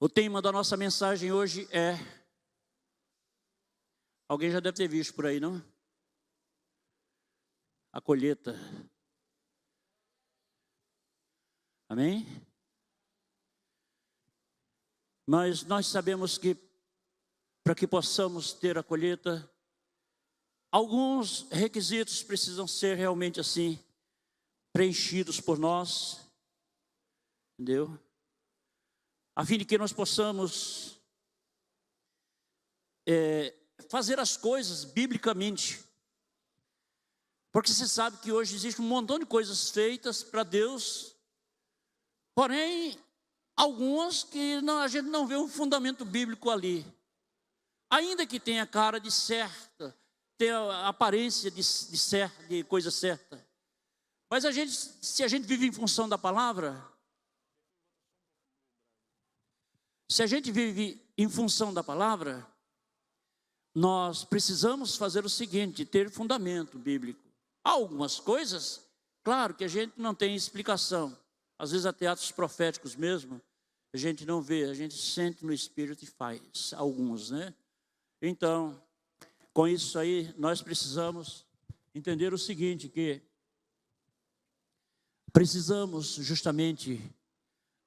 O tema da nossa mensagem hoje é... Alguém já deve ter visto por aí, não? A colheita. Amém? Mas nós sabemos que para que possamos ter a colheita, alguns requisitos precisam ser realmente assim, preenchidos por nós. Entendeu? A fim de que nós possamos fazer as coisas biblicamente. Porque você sabe que hoje existe um montão de coisas feitas para Deus, porém, algumas que a gente não vê um fundamento bíblico ali. Ainda que tenha cara de certa, tenha a aparência de coisa certa. Mas se a gente vive em função da palavra, nós precisamos fazer o seguinte, ter fundamento bíblico. Há algumas coisas, claro que a gente não tem explicação. Às vezes até atos proféticos mesmo, a gente não vê, a gente sente no Espírito e faz, alguns, né? Então, com isso aí, nós precisamos entender o seguinte, que precisamos justamente,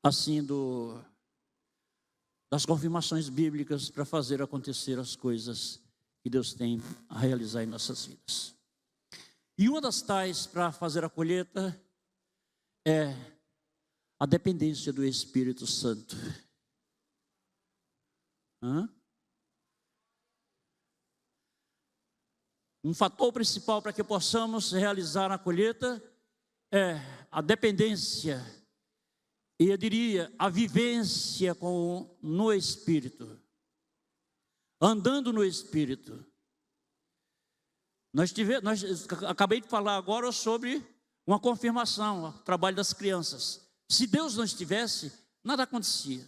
assim, das confirmações bíblicas para fazer acontecer as coisas que Deus tem a realizar em nossas vidas. E uma das tais para fazer a colheita é a dependência do Espírito Santo. Um fator principal para que possamos realizar a colheita é a dependência, e eu diria, a vivência no Espírito, andando no Espírito. Acabei de falar agora sobre uma confirmação, o trabalho das crianças. Se Deus não estivesse, nada acontecia.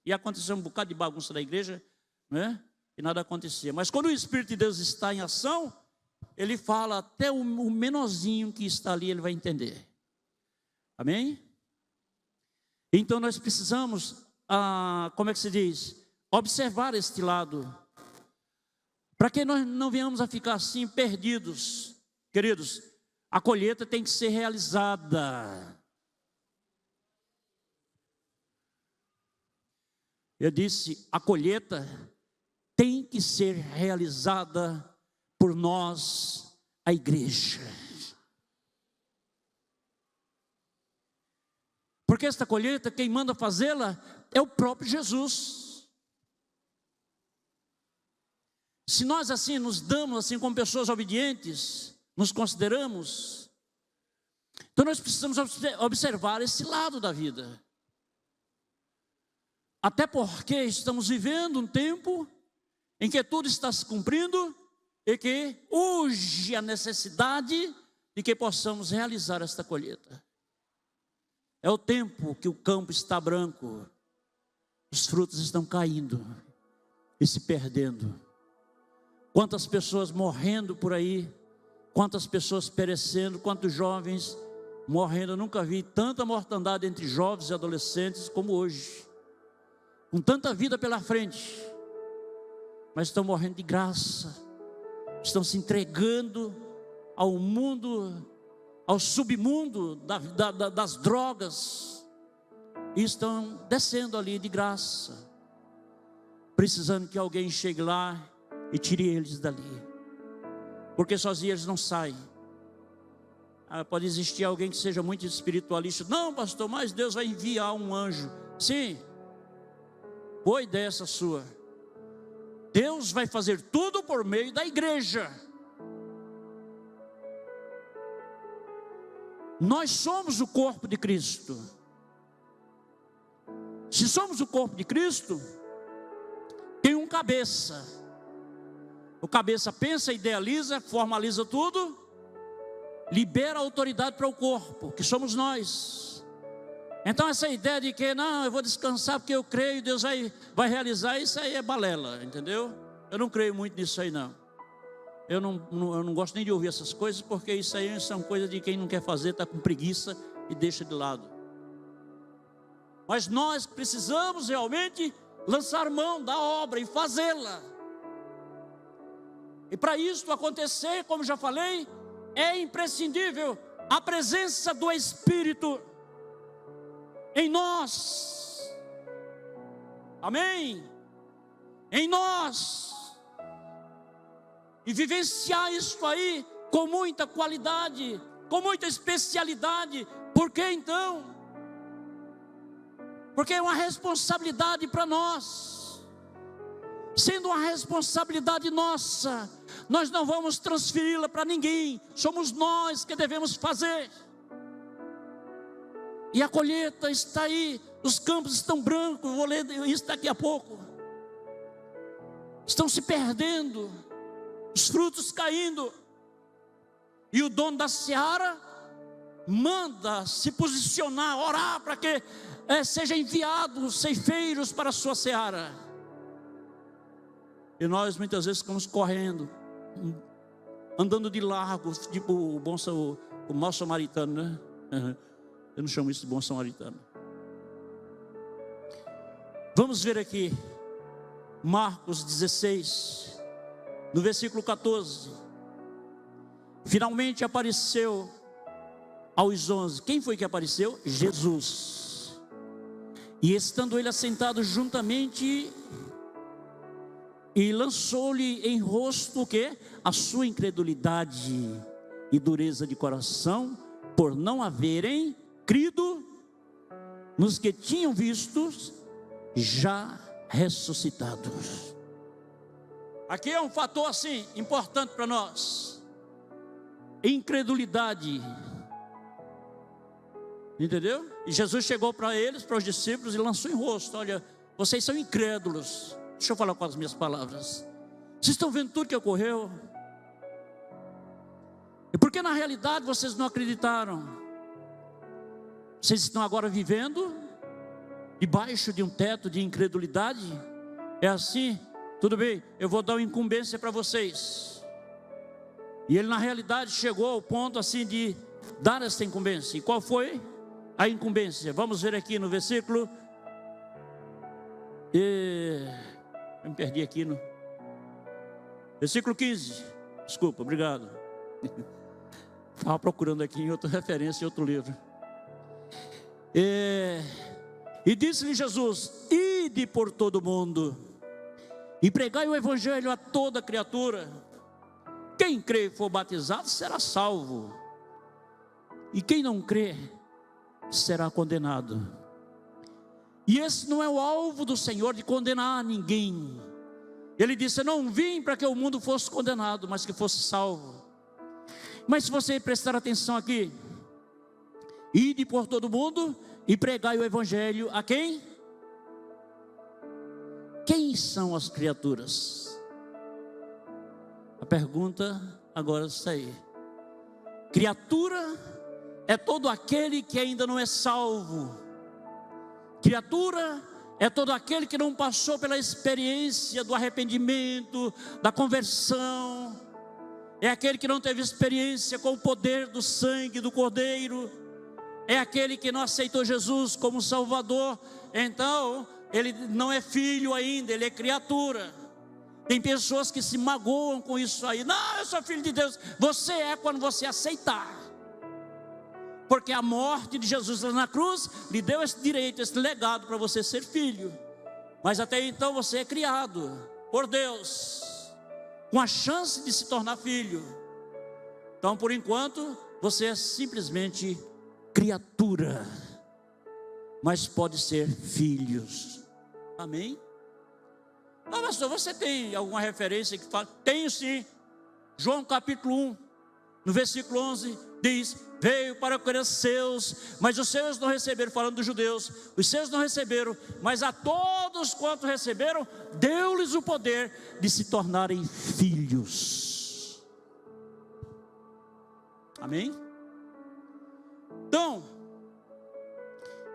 Ia acontecer um bocado de bagunça da igreja, né? E nada acontecia. Mas quando o Espírito de Deus está em ação, Ele fala, até o menorzinho que está ali, ele vai entender. Amém? Então nós precisamos, como é que se diz? Observar este lado. Para que nós não venhamos a ficar assim perdidos. Queridos, a colheita tem que ser realizada. Eu disse, a colheita tem que ser realizada por nós, a igreja. Porque esta colheita, quem manda fazê-la é o próprio Jesus. Se nós assim nos damos assim como pessoas obedientes, nos consideramos, então nós precisamos observar esse lado da vida. Até porque estamos vivendo um tempo em que tudo está se cumprindo e que urge a necessidade de que possamos realizar esta colheita. É o tempo que o campo está branco, os frutos estão caindo e se perdendo. Quantas pessoas morrendo por aí, quantas pessoas perecendo, quantos jovens morrendo. Eu nunca vi tanta mortandade entre jovens e adolescentes como hoje. Com tanta vida pela frente, mas estão morrendo de graça, estão se entregando ao mundo, ao submundo das drogas, e estão descendo ali de graça, precisando que alguém chegue lá e tire eles dali, porque sozinhos eles não saem. Pode existir alguém que seja muito espiritualista, não pastor, mas Deus vai enviar um anjo. Sim, boa ideia essa sua. Deus vai fazer tudo por meio da igreja. Nós somos o corpo de Cristo. Se somos o corpo de Cristo, tem um cabeça. O cabeça pensa, idealiza, formaliza tudo, libera a autoridade para o corpo, que somos nós. Então essa ideia de que não, eu vou descansar porque eu creio, Deus vai realizar, isso aí é balela, entendeu? Eu não creio muito nisso aí não. Eu não gosto nem de ouvir essas coisas, porque isso aí são coisas de quem não quer fazer, está com preguiça e deixa de lado. Mas nós precisamos realmente lançar mão da obra e fazê-la. E para isso acontecer, como já falei, é imprescindível a presença do Espírito em nós. Amém? Em nós. E vivenciar isso aí com muita qualidade, com muita especialidade. Por que então? Porque é uma responsabilidade para nós. Sendo uma responsabilidade nossa, nós não vamos transferi-la para ninguém. Somos nós que devemos fazer. E a colheita está aí, os campos estão brancos, vou ler isso daqui a pouco. Estão se perdendo, os frutos caindo. E o dono da seara manda se posicionar, orar para que sejam enviados ceifeiros para a sua seara. E nós muitas vezes ficamos correndo, andando de largo, tipo o mau samaritano, né? Eu não chamo isso de bom samaritano. Vamos ver aqui, Marcos 16, no versículo 14. Finalmente apareceu aos 11. Quem foi que apareceu? Jesus. E estando ele assentado juntamente, e lançou-lhe em rosto o quê? A sua incredulidade e dureza de coração, por não haverem crido nos que tinham visto já ressuscitados. Aqui é um fator assim importante para nós. Incredulidade. Entendeu? E Jesus chegou para eles, para os discípulos, e lançou em rosto: olha, vocês são incrédulos. Deixa eu falar com as minhas palavras. Vocês estão vendo tudo que ocorreu? E por que na realidade vocês não acreditaram? Vocês estão agora vivendo debaixo de um teto de incredulidade? É assim? Tudo bem, eu vou dar uma incumbência para vocês. E ele na realidade chegou ao ponto assim de dar esta incumbência. E qual foi a incumbência? Vamos ver aqui no versículo. Eu me perdi aqui no versículo 15. Desculpa, obrigado. Estava procurando aqui em outra referência, em outro livro. E disse-lhe Jesus: ide por todo o mundo e pregai o evangelho a toda criatura. Quem crê e for batizado será salvo, e quem não crê será condenado. E esse não é o alvo do Senhor, de condenar ninguém. Ele disse: eu não vim para que o mundo fosse condenado, mas que fosse salvo. Mas se você prestar atenção aqui, ide por todo mundo e pregai o evangelho a quem? Quem são as criaturas? A pergunta agora está aí. Criatura é todo aquele que ainda não é salvo. Criatura é todo aquele que não passou pela experiência do arrependimento, da conversão. É aquele que não teve experiência com o poder do sangue do Cordeiro. É aquele que não aceitou Jesus como Salvador. Então, ele não é filho ainda, ele é criatura. Tem pessoas que se magoam com isso aí. Não, eu sou filho de Deus. Você é quando você aceitar. Porque a morte de Jesus lá na cruz lhe deu esse direito, esse legado para você ser filho. Mas até então você é criado por Deus, com a chance de se tornar filho. Então, por enquanto, você é simplesmente criatura, mas pode ser filhos. Amém? Ah, pastor, você tem alguma referência que fala? Tenho sim. João capítulo 1, no versículo 11, diz: veio para os seus, mas os seus não receberam. Falando dos judeus, os seus não receberam, mas a todos quantos receberam, deu-lhes o poder de se tornarem filhos. Amém? Então,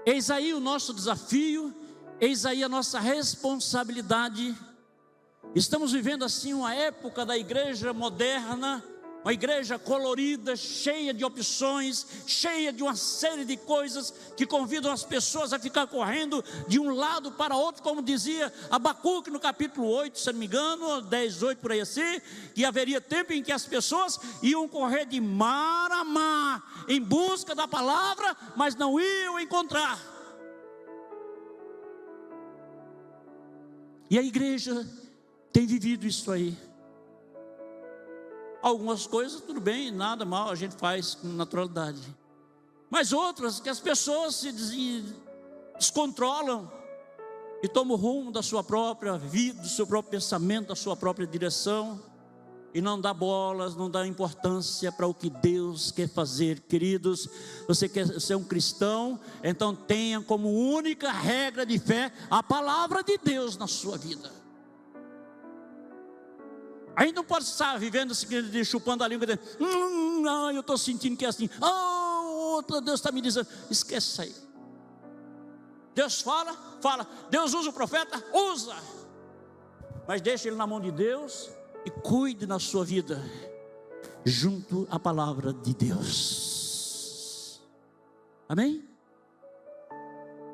eis aí o nosso desafio, eis aí a nossa responsabilidade. Estamos vivendo assim uma época da igreja moderna, Uma igreja colorida, cheia de opções, cheia de uma série de coisas que convidam as pessoas a ficar correndo de um lado para outro, como dizia Abacuque no capítulo 8, se não me engano, 10, 8 por aí assim, que haveria tempo em que as pessoas iam correr de mar a mar, em busca da palavra, mas não iam encontrar. E a igreja tem vivido isso aí. Algumas coisas, tudo bem, nada mal, a gente faz com naturalidade. Mas outras, que as pessoas se descontrolam e tomam o rumo da sua própria vida, do seu próprio pensamento, da sua própria direção, e não dá bolas, não dá importância para o que Deus quer fazer. Queridos, você quer ser um cristão, então tenha como única regra de fé a palavra de Deus na sua vida. Aí não pode estar vivendo assim, chupando a língua, não, eu estou sentindo que é assim, Deus está me dizendo, esquece isso aí. Deus fala, Deus usa o profeta, usa, mas deixa ele na mão de Deus e cuide na sua vida, junto à palavra de Deus. Amém?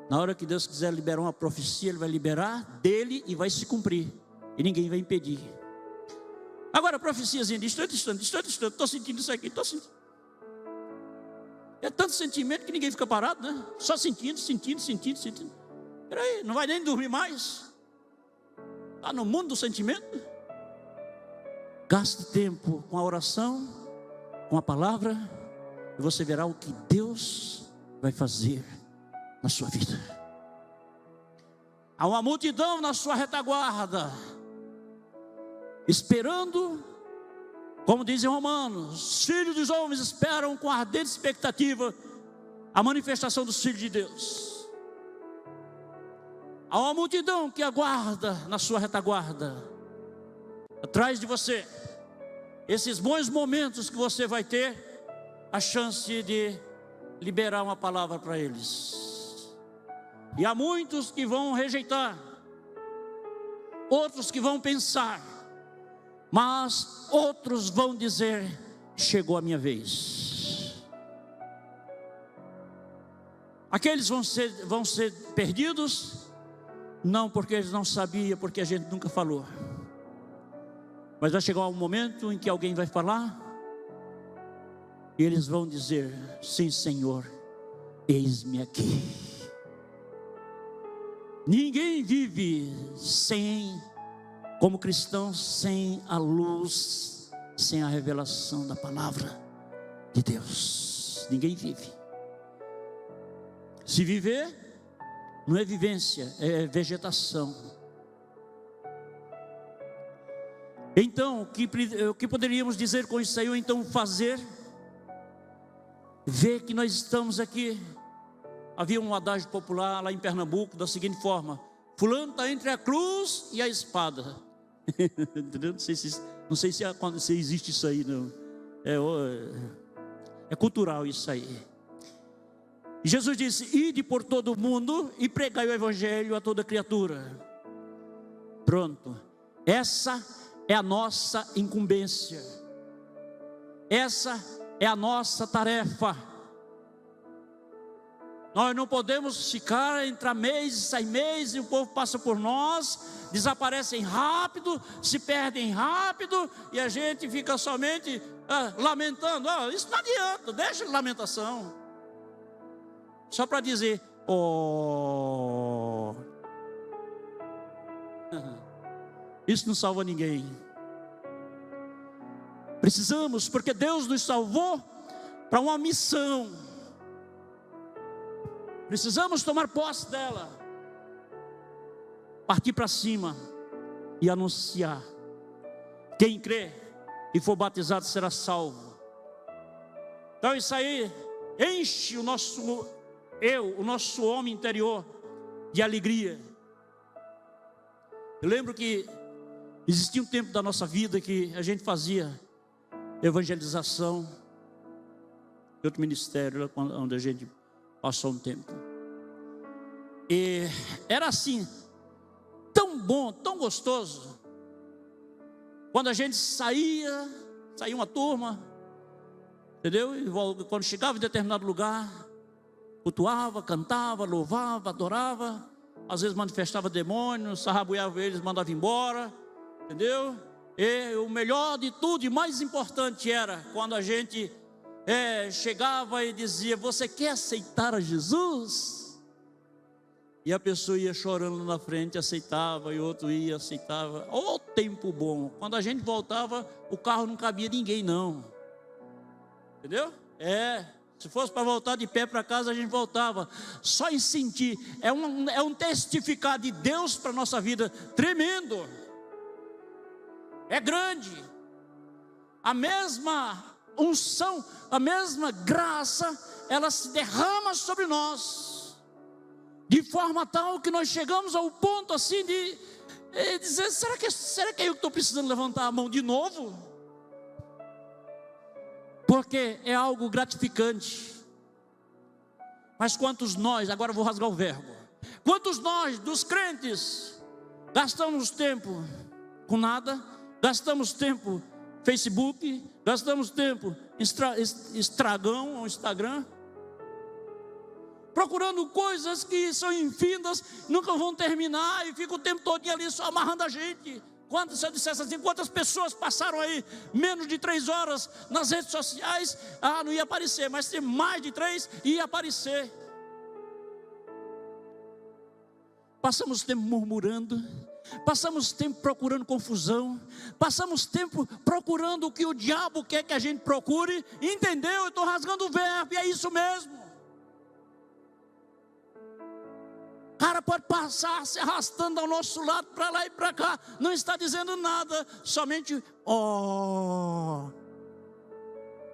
Na hora que Deus quiser liberar uma profecia, Ele vai liberar dele e vai se cumprir, e ninguém vai impedir. Agora, profeciazinha de instante, estou sentindo isso aqui, estou sentindo. É tanto sentimento que ninguém fica parado, né? Só sentindo. Peraí, não vai nem dormir mais. Está no mundo do sentimento. Gaste tempo com a oração, com a palavra, e você verá o que Deus vai fazer na sua vida. Há uma multidão na sua retaguarda, esperando, como dizem Romanos, os filhos dos homens esperam com ardente expectativa a manifestação dos filhos de Deus. Há uma multidão que aguarda na sua retaguarda, atrás de você, esses bons momentos que você vai ter a chance de liberar uma palavra para eles. E há muitos que vão rejeitar, outros que vão pensar, mas outros vão dizer, chegou a minha vez. Aqueles vão ser perdidos, não porque eles não sabiam, porque a gente nunca falou. Mas vai chegar um momento em que alguém vai falar, e eles vão dizer, sim Senhor, eis-me aqui. Ninguém vive como cristão, sem a luz, sem a revelação da palavra de Deus. Ninguém vive. Se viver, não é vivência, é vegetação. Então, o que poderíamos dizer com isso aí, ou então fazer? Ver que nós estamos aqui. Havia um adágio popular lá em Pernambuco, da seguinte forma: fulano está entre a cruz e a espada. Não sei se existe isso aí, não. É cultural isso aí. E Jesus disse, ide por todo o mundo e pregai o evangelho a toda criatura. Pronto. Essa é a nossa incumbência. Essa é a nossa tarefa. Nós não podemos ficar, entrar mês e sair mês, e o povo passa por nós, desaparecem rápido, se perdem rápido, e a gente fica somente lamentando. Isso não adianta, deixa de lamentação. Só para dizer, isso não salva ninguém. Precisamos, porque Deus nos salvou para uma missão. Precisamos tomar posse dela, partir para cima e anunciar. Quem crê e for batizado será salvo. Então isso aí enche o nosso homem interior de alegria. Eu lembro que existia um tempo da nossa vida que a gente fazia evangelização, outro ministério, onde a gente passou um tempo. E era assim, tão bom, tão gostoso, quando a gente saía saía uma turma, entendeu? E quando chegava em determinado lugar, cultuava, cantava, louvava, adorava, às vezes manifestava demônios, sarrabuiava eles, mandava embora, entendeu? E o melhor de tudo e mais importante era quando a gente chegava e dizia: você quer aceitar a Jesus? E a pessoa ia chorando na frente, aceitava, e outro ia, aceitava. Ô tempo bom! Quando a gente voltava, o carro não cabia ninguém não, entendeu? Se fosse para voltar de pé para casa, a gente voltava. Só em sentir, é um testificar de Deus para a nossa vida tremendo. É grande. A mesma unção, a mesma graça, ela se derrama sobre nós, de forma tal que nós chegamos ao ponto assim de dizer: será que eu estou precisando levantar a mão de novo? Porque é algo gratificante. Mas quantos nós, agora eu vou rasgar o verbo, quantos nós dos crentes gastamos tempo com nada, gastamos tempo Facebook, gastamos tempo Instagram, procurando coisas que são infindas, nunca vão terminar, e fica o tempo todo ali só amarrando a gente. Se eu dissesse assim, quantas pessoas passaram aí menos de 3 horas nas redes sociais? Não ia aparecer, mas se mais de 3, ia aparecer. Passamos tempo murmurando, passamos tempo procurando confusão, passamos tempo procurando o que o diabo quer que a gente procure. Entendeu? Eu estou rasgando o verbo, e é isso mesmo. O cara pode passar se arrastando ao nosso lado, para lá e para cá, não está dizendo nada, somente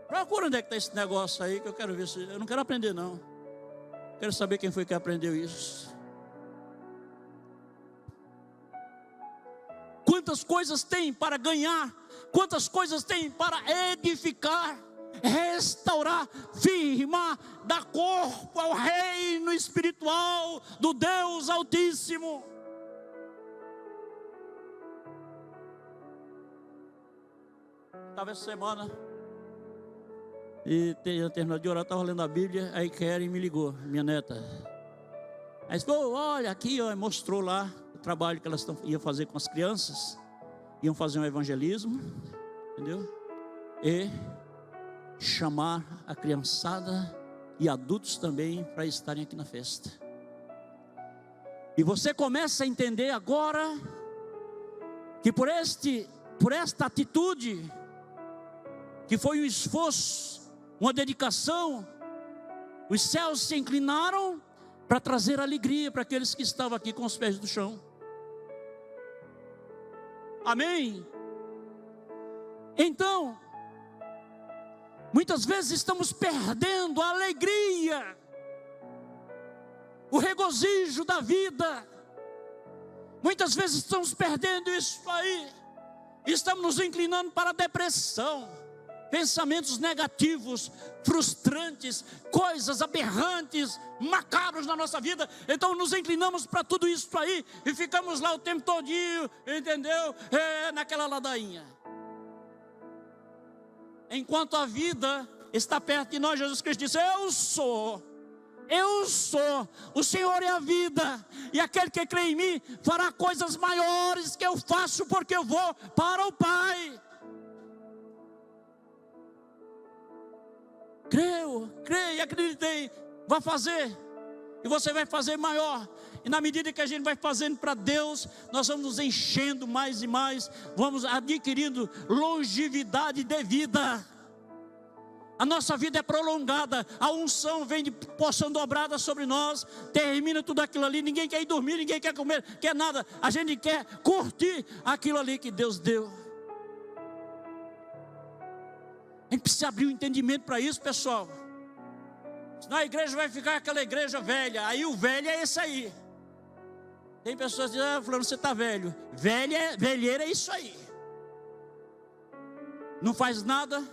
Procura onde é que está esse negócio aí, que eu quero ver. Eu não quero aprender não, quero saber quem foi que aprendeu isso. Quantas coisas tem para ganhar, quantas coisas tem para edificar, restaurar, firmar, dar corpo ao reino espiritual do Deus Altíssimo. Estava essa semana e terminado de orar, estava lendo a Bíblia, aí Karen me ligou, minha neta. Aí falou: olha aqui, mostrou lá o trabalho que elas iam fazer com as crianças, iam fazer um evangelismo, entendeu? E chamar a criançada e adultos também para estarem aqui na festa. E você começa a entender agora que por esta atitude, que foi um esforço, uma dedicação, os céus se inclinaram para trazer alegria para aqueles que estavam aqui com os pés no chão. Amém? Então, muitas vezes estamos perdendo a alegria, o regozijo da vida. Muitas vezes estamos perdendo isso aí. Estamos nos inclinando para a depressão, pensamentos negativos, frustrantes, coisas aberrantes, macabras na nossa vida. Então nos inclinamos para tudo isso aí e ficamos lá o tempo todinho, entendeu? Naquela ladainha. Enquanto a vida está perto de nós, Jesus Cristo disse: eu sou, o Senhor é a vida, e aquele que crê em mim fará coisas maiores que eu faço, porque eu vou para o Pai. Creio e acreditei, vai fazer, e você vai fazer maior. E na medida que a gente vai fazendo para Deus, nós vamos nos enchendo mais e mais, vamos adquirindo longevidade de vida. A nossa vida é prolongada, a unção vem de porção dobrada sobre nós, termina tudo aquilo ali, ninguém quer ir dormir, ninguém quer comer, quer nada, a gente quer curtir aquilo ali que Deus deu. A gente precisa abrir o entendimento para isso, pessoal. Senão a igreja vai ficar aquela igreja velha, aí o velho é esse aí. Tem pessoas que dizem: fulano, você está velho. Velheira é isso aí. Não faz nada,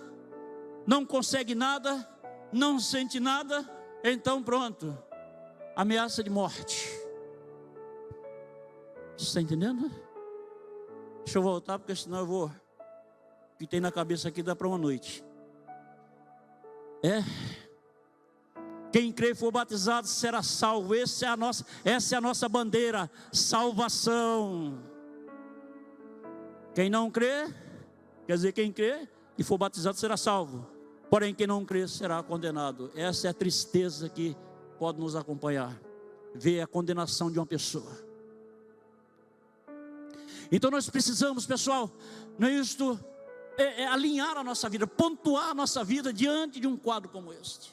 não consegue nada, não sente nada, então pronto, ameaça de morte. Você está entendendo? Deixa eu voltar, porque senão eu vou que tem na cabeça aqui dá para uma noite. Quem crê e for batizado será salvo. Essa é a nossa bandeira, salvação. Quem não crê, quer dizer, quem crê e for batizado será salvo. Porém, quem não crê será condenado. Essa é a tristeza que pode nos acompanhar. Ver a condenação de uma pessoa. Então nós precisamos, pessoal, não é isto, alinhar a nossa vida, pontuar a nossa vida diante de um quadro como este.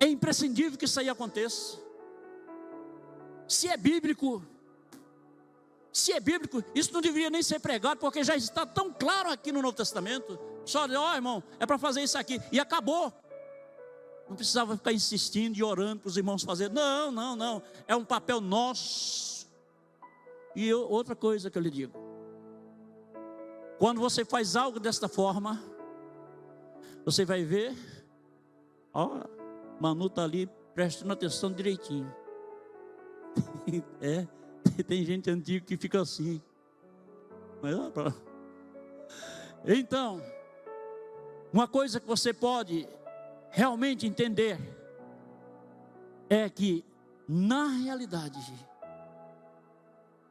É imprescindível que isso aí aconteça. Se é bíblico, isso não deveria nem ser pregado, porque já está tão claro aqui no Novo Testamento. Só, irmão, é para fazer isso aqui, e acabou. Não precisava ficar insistindo e orando para os irmãos fazerem. Não, é um papel nosso. E outra coisa que eu lhe digo, quando você faz algo desta forma, você vai ver, Manu está ali prestando atenção direitinho. Tem gente antiga que fica assim. Mas, então, uma coisa que você pode realmente entender é que, na realidade,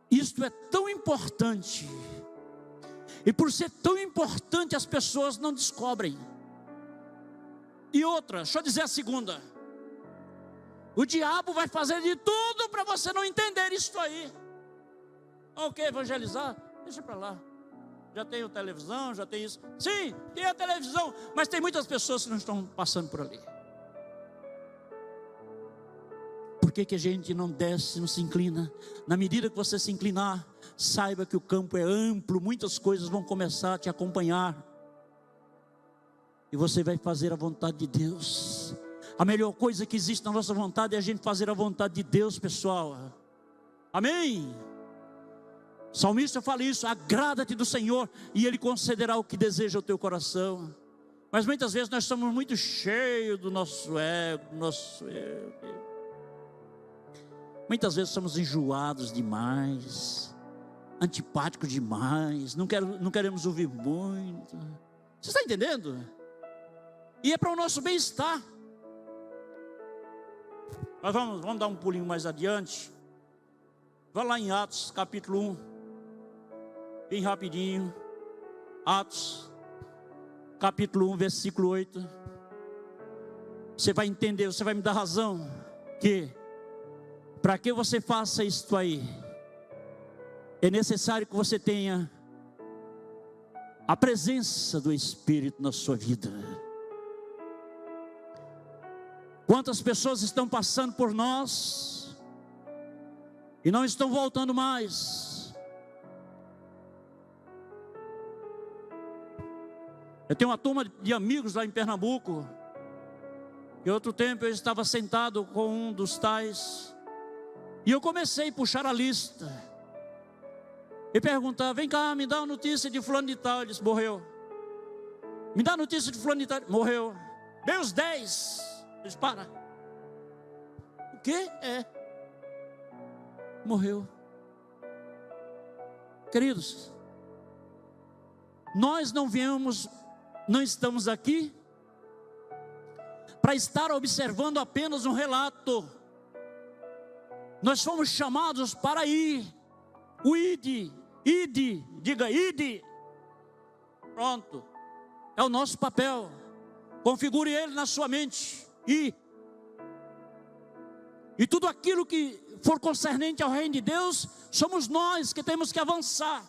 isto é tão importante, e por ser tão importante as pessoas não descobrem. E outra, deixa eu dizer a segunda, o diabo vai fazer de tudo para você não entender isso aí. Ok, evangelizar? Deixa para lá. Já tem televisão, já tem isso. Sim, tem a televisão, mas tem muitas pessoas que não estão passando por ali. Por que a gente não desce, não se inclina? Na medida que você se inclinar, saiba que o campo é amplo, muitas coisas vão começar a te acompanhar. E você vai fazer a vontade de Deus. A melhor coisa que existe na nossa vontade é a gente fazer a vontade de Deus, pessoal. Amém? O salmista fala isso: agrada-te do Senhor e Ele concederá o que deseja o teu coração. Mas muitas vezes nós estamos muito cheios do nosso ego, muitas vezes somos enjoados demais, antipáticos demais, não queremos ouvir muito. Você está entendendo? E é para o nosso bem-estar. Mas vamos dar um pulinho mais adiante. Vai lá em Atos capítulo 1, bem rapidinho. Atos capítulo 1, versículo 8. Você vai entender, você vai me dar razão que para que você faça isto aí, é necessário que você tenha a presença do Espírito na sua vida. Quantas pessoas estão passando por nós e não estão voltando mais? Eu tenho uma turma de amigos lá em Pernambuco, e outro tempo eu estava sentado com um dos tais, e eu comecei a puxar a lista e perguntar: vem cá, me dá uma notícia de fulano de tal. Ele disse: morreu. Me dá notícia de fulano de tal. Morreu. Dei os 10. Ele disse: para. O quê? Morreu. Queridos, nós não estamos aqui para estar observando apenas um relato. Nós fomos chamados para ir. O ide, diga ide. Pronto, é o nosso papel. Configure ele na sua mente. E tudo aquilo que for concernente ao reino de Deus, somos nós que temos que avançar.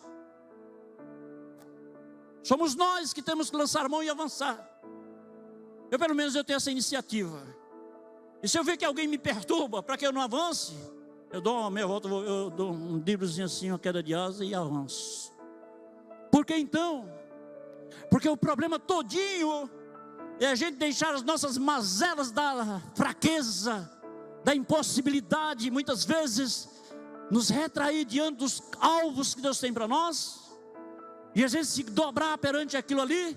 Somos nós que temos que lançar a mão e avançar. Pelo menos eu tenho essa iniciativa. E se eu ver que alguém me perturba para que eu não avance, eu dou uma meia volta, eu dou um driblezinho assim, uma queda de asa e avanço. Por que então? Porque o problema todinho é a gente deixar as nossas mazelas da fraqueza, da impossibilidade, muitas vezes nos retrair diante dos alvos que Deus tem para nós, e a gente se dobrar perante aquilo ali,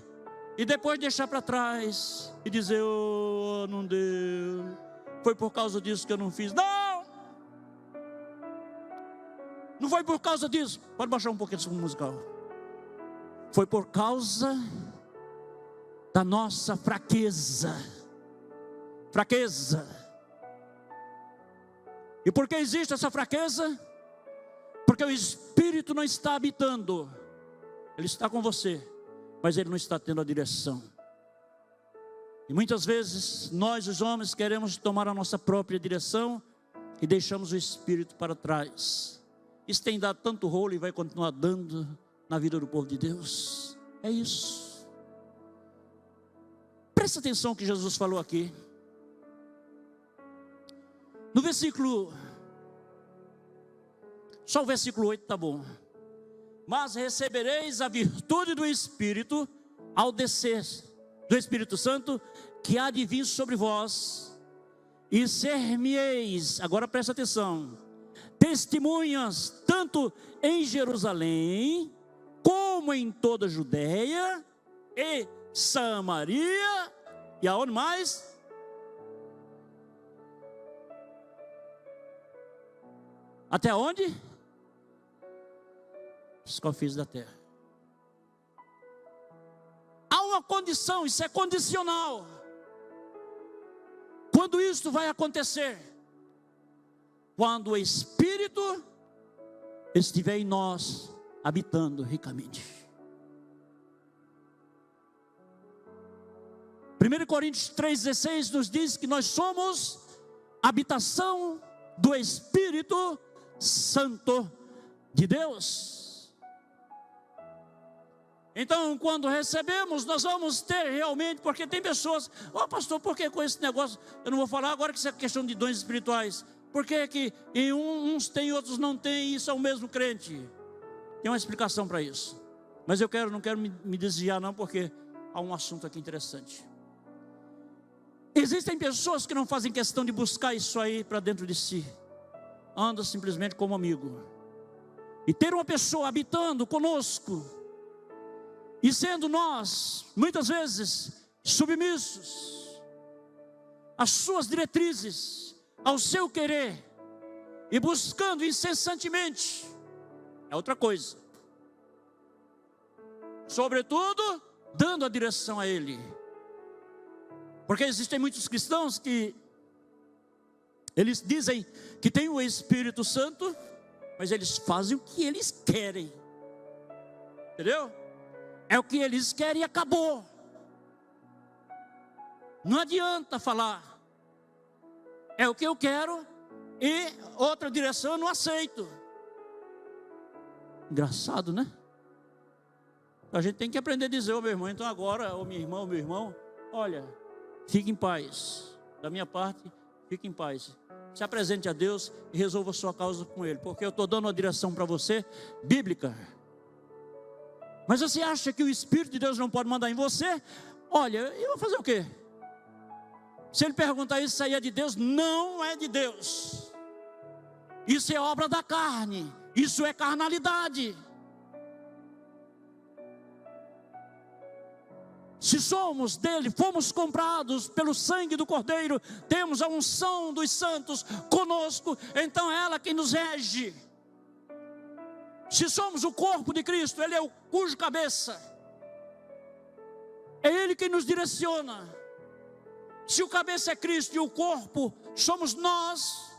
e depois deixar para trás, e dizer: oh, não deu, foi por causa disso que eu não fiz. Não foi por causa disso. Pode baixar um pouquinho esse fundo musical. foi por causa da nossa fraqueza. Fraqueza. E por que existe essa fraqueza? Porque o Espírito não está habitando. Ele está com você, mas ele não está tendo a direção. E muitas vezes nós, os homens, queremos tomar a nossa própria direção e deixamos o Espírito para trás. Isso tem dado tanto rolo e vai continuar dando na vida do povo de Deus. É isso. Presta atenção que Jesus falou aqui. No versículo, só o versículo 8 tá bom. Mas recebereis a virtude do Espírito ao descer do Espírito Santo, que há de vir sobre vós, e ser-me-eis, agora presta atenção, testemunhas, tanto em Jerusalém, como em toda a Judéia e Samaria, e aonde mais? Até onde? Os confins da terra. Há uma condição, isso é condicional. Quando isso vai acontecer? Quando o Espírito estiver em nós, habitando ricamente. 1 Coríntios 3,16 nos diz que nós somos habitação do Espírito Santo de Deus. Então, quando recebemos, nós vamos ter realmente, porque tem pessoas, pastor, por que com esse negócio? Eu não vou falar agora que isso é questão de dons espirituais. Por que que em uns tem, outros não tem, e isso é o mesmo crente? Tem uma explicação para isso. Mas eu não quero me desviar não, porque há um assunto aqui interessante. Existem pessoas que não fazem questão de buscar isso aí para dentro de si. Andam simplesmente como amigo. E ter uma pessoa habitando conosco, e sendo nós, muitas vezes, submissos às suas diretrizes, ao seu querer, e buscando incessantemente, é outra coisa. Sobretudo, dando a direção a Ele. Porque existem muitos cristãos que eles dizem que tem o Espírito Santo, mas eles fazem o que eles querem. Entendeu? É o que eles querem e acabou. Não adianta falar. É o que eu quero e outra direção eu não aceito. Engraçado, né? A gente tem que aprender a dizer, meu irmão, então agora, minha irmã, meu irmão, olha, fique em paz. Da minha parte, fique em paz. Se apresente a Deus e resolva a sua causa com Ele. Porque eu estou dando uma direção para você, bíblica. Mas você acha que o Espírito de Deus não pode mandar em você? Olha, eu vou fazer o quê? Se ele perguntar isso aí é de Deus, não é de Deus. Isso é obra da carne. Isso é carnalidade. Se somos dele, fomos comprados pelo sangue do Cordeiro, temos a unção dos santos conosco, então é ela quem nos rege. Se somos o corpo de Cristo, Ele é o cujo cabeça. É Ele quem nos direciona. Se o cabeça é Cristo e o corpo somos nós,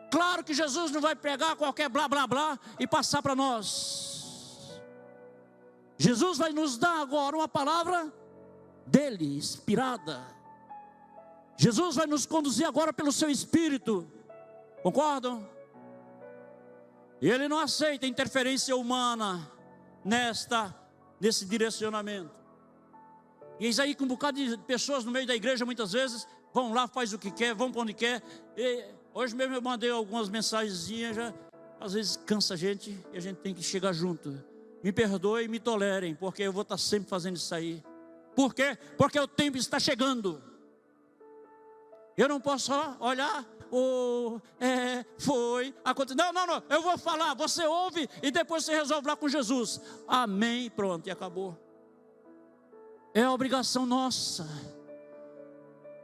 claro que Jesus não vai pegar qualquer blá blá blá e passar para nós. Jesus vai nos dar agora uma palavra dele, inspirada. Jesus vai nos conduzir agora pelo seu Espírito. Concordam? E Ele não aceita interferência humana nesse direcionamento. E eis aí que um bocado de pessoas no meio da igreja, muitas vezes, vão lá, faz o que quer, vão para onde quer. E hoje mesmo eu mandei algumas mensagenzinhas, já, às vezes cansa a gente e a gente tem que chegar junto. Me perdoem e me tolerem, porque eu vou estar sempre fazendo isso aí. Por quê? Porque o tempo está chegando. Eu não posso só olhar, foi, aconteceu. Não, eu vou falar, você ouve e depois você resolve lá com Jesus. Amém, pronto, e acabou. É a obrigação nossa.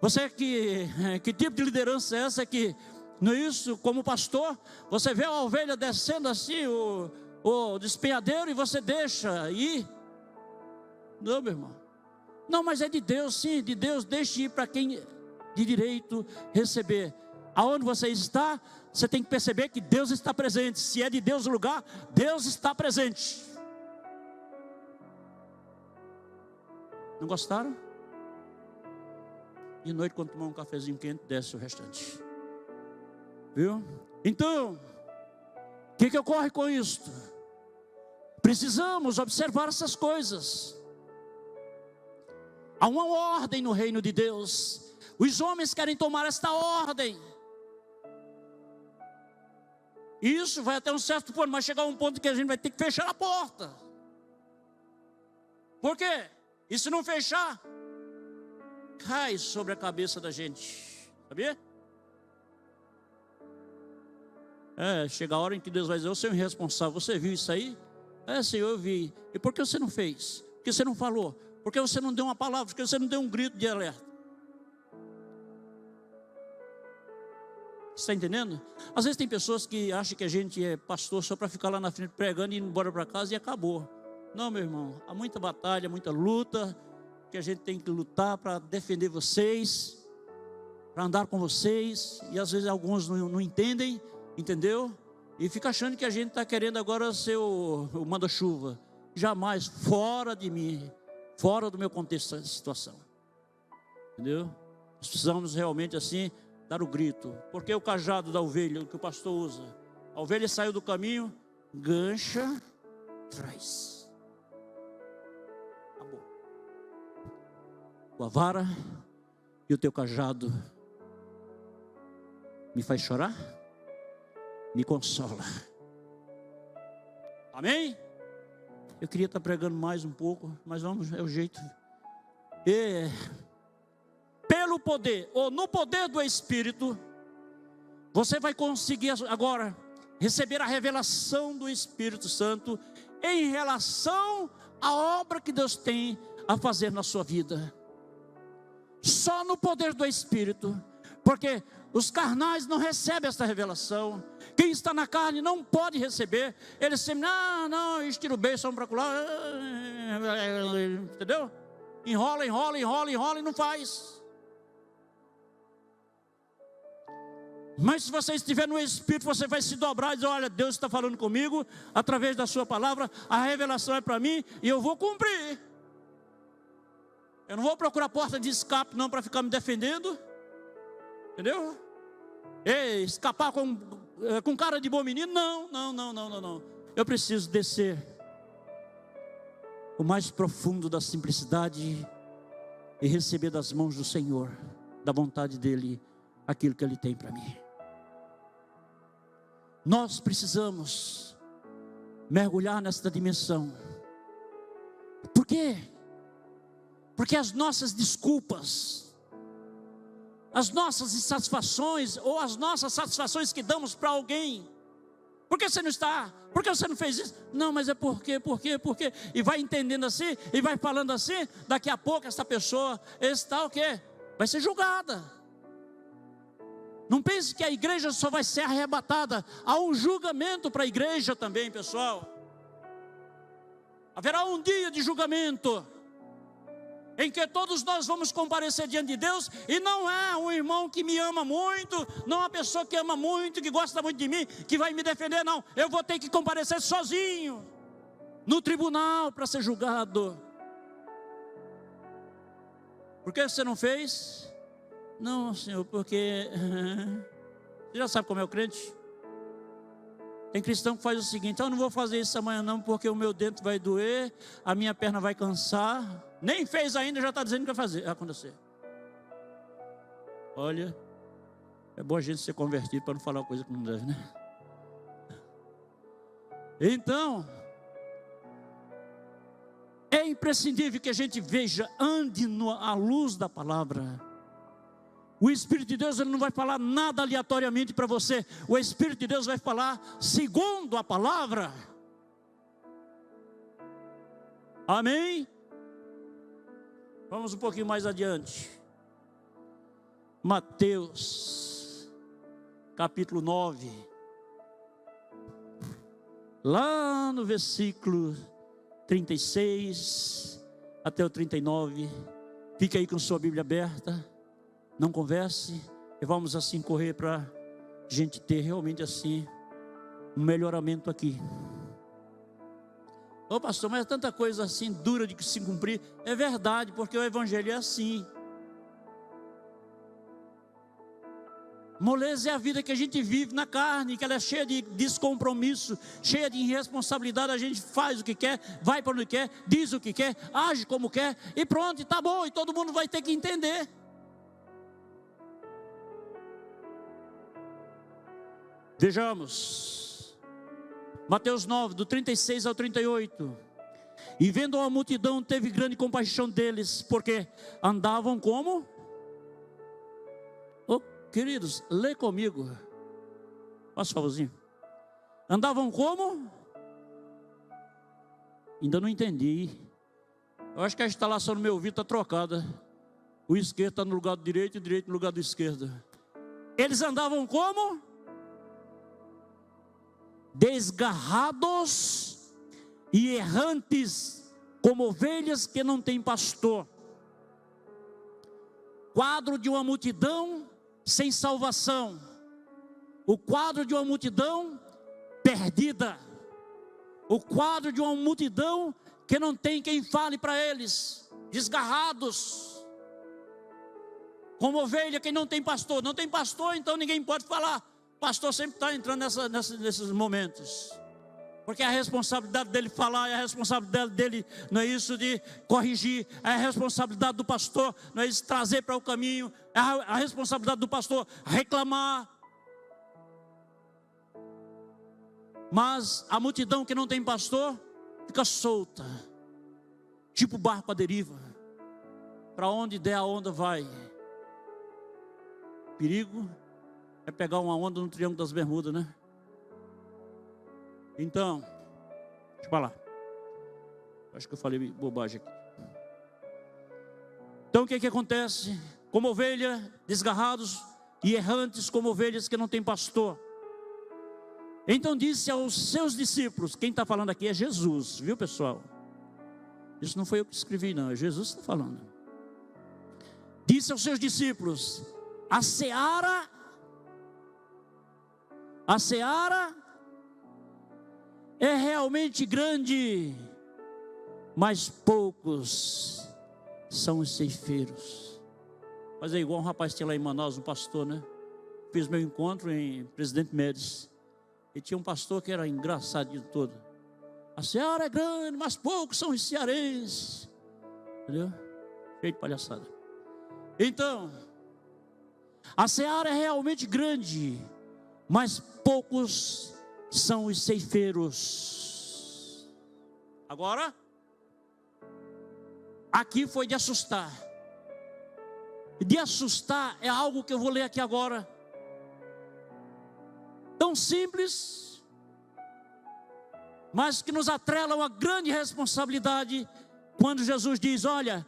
Você que tipo de liderança é essa que, no isso, como pastor, você vê a ovelha descendo assim, o despenhadeiro e você deixa ir. Não, meu irmão. Não, mas é de Deus, sim, de Deus. Deixe ir para quem de direito receber. Aonde você está, você tem que perceber que Deus está presente. Se é de Deus o lugar, Deus está presente. Não gostaram? De noite, quando tomar um cafezinho quente, desce o restante. Viu? Então, o que ocorre com isto? Precisamos observar essas coisas. Há uma ordem no reino de Deus. Os homens querem tomar esta ordem. Isso vai até um certo ponto, mas chegar a um ponto que a gente vai ter que fechar a porta. Por quê? E se não fechar, cai sobre a cabeça da gente. Sabia? Chega a hora em que Deus vai dizer: você é irresponsável, você viu isso aí? Senhor, eu vi. E por que você não fez? Por que você não falou? Por que você não deu uma palavra? Por que você não deu um grito de alerta? Está entendendo? Às vezes tem pessoas que acham que a gente é pastor só para ficar lá na frente pregando e ir embora para casa e acabou. Não, meu irmão, há muita batalha, muita luta, que a gente tem que lutar para defender vocês, para andar com vocês, e às vezes alguns não entendem, entendeu? E fica achando que a gente está querendo agora ser o manda-chuva. Jamais, fora de mim, fora do meu contexto da situação. Entendeu? Nós precisamos realmente assim dar o grito. Porque o cajado da ovelha, que o pastor usa, a ovelha saiu do caminho, gancha, traz. Acabou. A vara e o teu cajado me faz chorar, me consola. Amém? Eu queria estar pregando mais um pouco, mas vamos, é o jeito. Pelo poder, ou no poder do Espírito, você vai conseguir agora receber a revelação do Espírito Santo em relação à obra que Deus tem a fazer na sua vida. Só no poder do Espírito, porque os carnais não recebem essa revelação. Quem está na carne não pode receber. Eles sempre, não, estira o beijo, vamos para lá, entendeu? Enrola e não faz. Mas se você estiver no Espírito, você vai se dobrar e dizer: olha, Deus está falando comigo através da sua palavra, a revelação é para mim e eu vou cumprir. Eu não vou procurar porta de escape não para ficar me defendendo, entendeu? Escapar com cara de bom menino, não. Eu preciso descer o mais profundo da simplicidade e receber das mãos do Senhor, da vontade dEle, aquilo que Ele tem para mim. Nós precisamos mergulhar nesta dimensão. Por quê? Porque as nossas desculpas, as nossas insatisfações, ou as nossas satisfações que damos para alguém: por que você não está? Por que você não fez isso? Não, mas é por quê? E vai entendendo assim, e vai falando assim. Daqui a pouco essa pessoa está o quê? Vai ser julgada. Não pense que a igreja só vai ser arrebatada. Há um julgamento para a igreja também, pessoal. Haverá um dia de julgamento, em que todos nós vamos comparecer diante de Deus. E não é um irmão que me ama muito, não é uma pessoa que ama muito, que gosta muito de mim, que vai me defender, não. Eu vou ter que comparecer sozinho no tribunal para ser julgado. Por que você não fez? Não, Senhor, porque você já sabe como é o crente. Tem cristão que faz o seguinte: eu não vou fazer isso amanhã não, porque o meu dente vai doer, a minha perna vai cansar. Nem fez ainda, já está dizendo que vai acontecer. Olha, é bom a gente ser convertido para não falar uma coisa que não deve, né? Então, é imprescindível que a gente veja, ande à luz da palavra. O Espírito de Deus, ele não vai falar nada aleatoriamente para você. O Espírito de Deus vai falar segundo a palavra. Amém? Vamos um pouquinho mais adiante. Mateus, capítulo 9. lá no versículo 36 até o 39. Fique aí com sua Bíblia aberta, não converse, e vamos assim correr para a gente ter realmente assim um melhoramento aqui. Ô pastor, mas é tanta coisa assim dura de se cumprir. É verdade, porque o evangelho é assim. Moleza é a vida que a gente vive na carne, que ela é cheia de descompromisso, cheia de irresponsabilidade. A gente faz o que quer, vai para onde quer, diz o que quer, age como quer, e pronto, e tá bom, e todo mundo vai ter que entender. Vejamos, Mateus 9, do 36 ao 38. E vendo a multidão, teve grande compaixão deles, porque andavam como? Queridos, lê comigo. Faça um favorzinho. Andavam como? Ainda não entendi. Eu acho que a instalação no meu ouvido está trocada. O esquerdo está no lugar do direito e o direito no lugar do esquerdo. Eles andavam como? Desgarrados e errantes, como ovelhas que não têm pastor. Quadro de uma multidão sem salvação, o quadro de uma multidão perdida, o quadro de uma multidão que não tem quem fale para eles, desgarrados, como ovelha que não tem pastor. Não tem pastor, então ninguém pode falar. Pastor sempre está entrando nesses momentos, porque a responsabilidade dele falar, é a responsabilidade dele, não é isso de corrigir, é a responsabilidade do pastor, não é isso de trazer para o caminho, é a responsabilidade do pastor reclamar. Mas a multidão que não tem pastor, fica solta, tipo barco à deriva, para onde der a onda vai. Perigo é pegar uma onda no Triângulo das Bermudas, né? Então, deixa eu falar. Acho que eu falei bobagem aqui. Então o que acontece? Como ovelha, desgarrados e errantes, como ovelhas que não têm pastor. Então disse aos seus discípulos, quem está falando aqui é Jesus, viu pessoal? Isso não foi eu que escrevi não, é Jesus que está falando. Disse aos seus discípulos, a seara é realmente grande, mas poucos são os ceifeiros. Mas é igual um rapaz que tinha lá em Manaus, um pastor, né? Fiz meu encontro em Presidente Médici. E tinha um pastor que era engraçadinho todo. A seara é grande, mas poucos são os cearenses. Entendeu? Cheio de palhaçada. Então, a seara é realmente grande, mas poucos são os ceifeiros. Agora, aqui foi de assustar. De assustar é algo que eu vou ler aqui agora. Tão simples, mas que nos atrela uma grande responsabilidade. Quando Jesus diz, olha,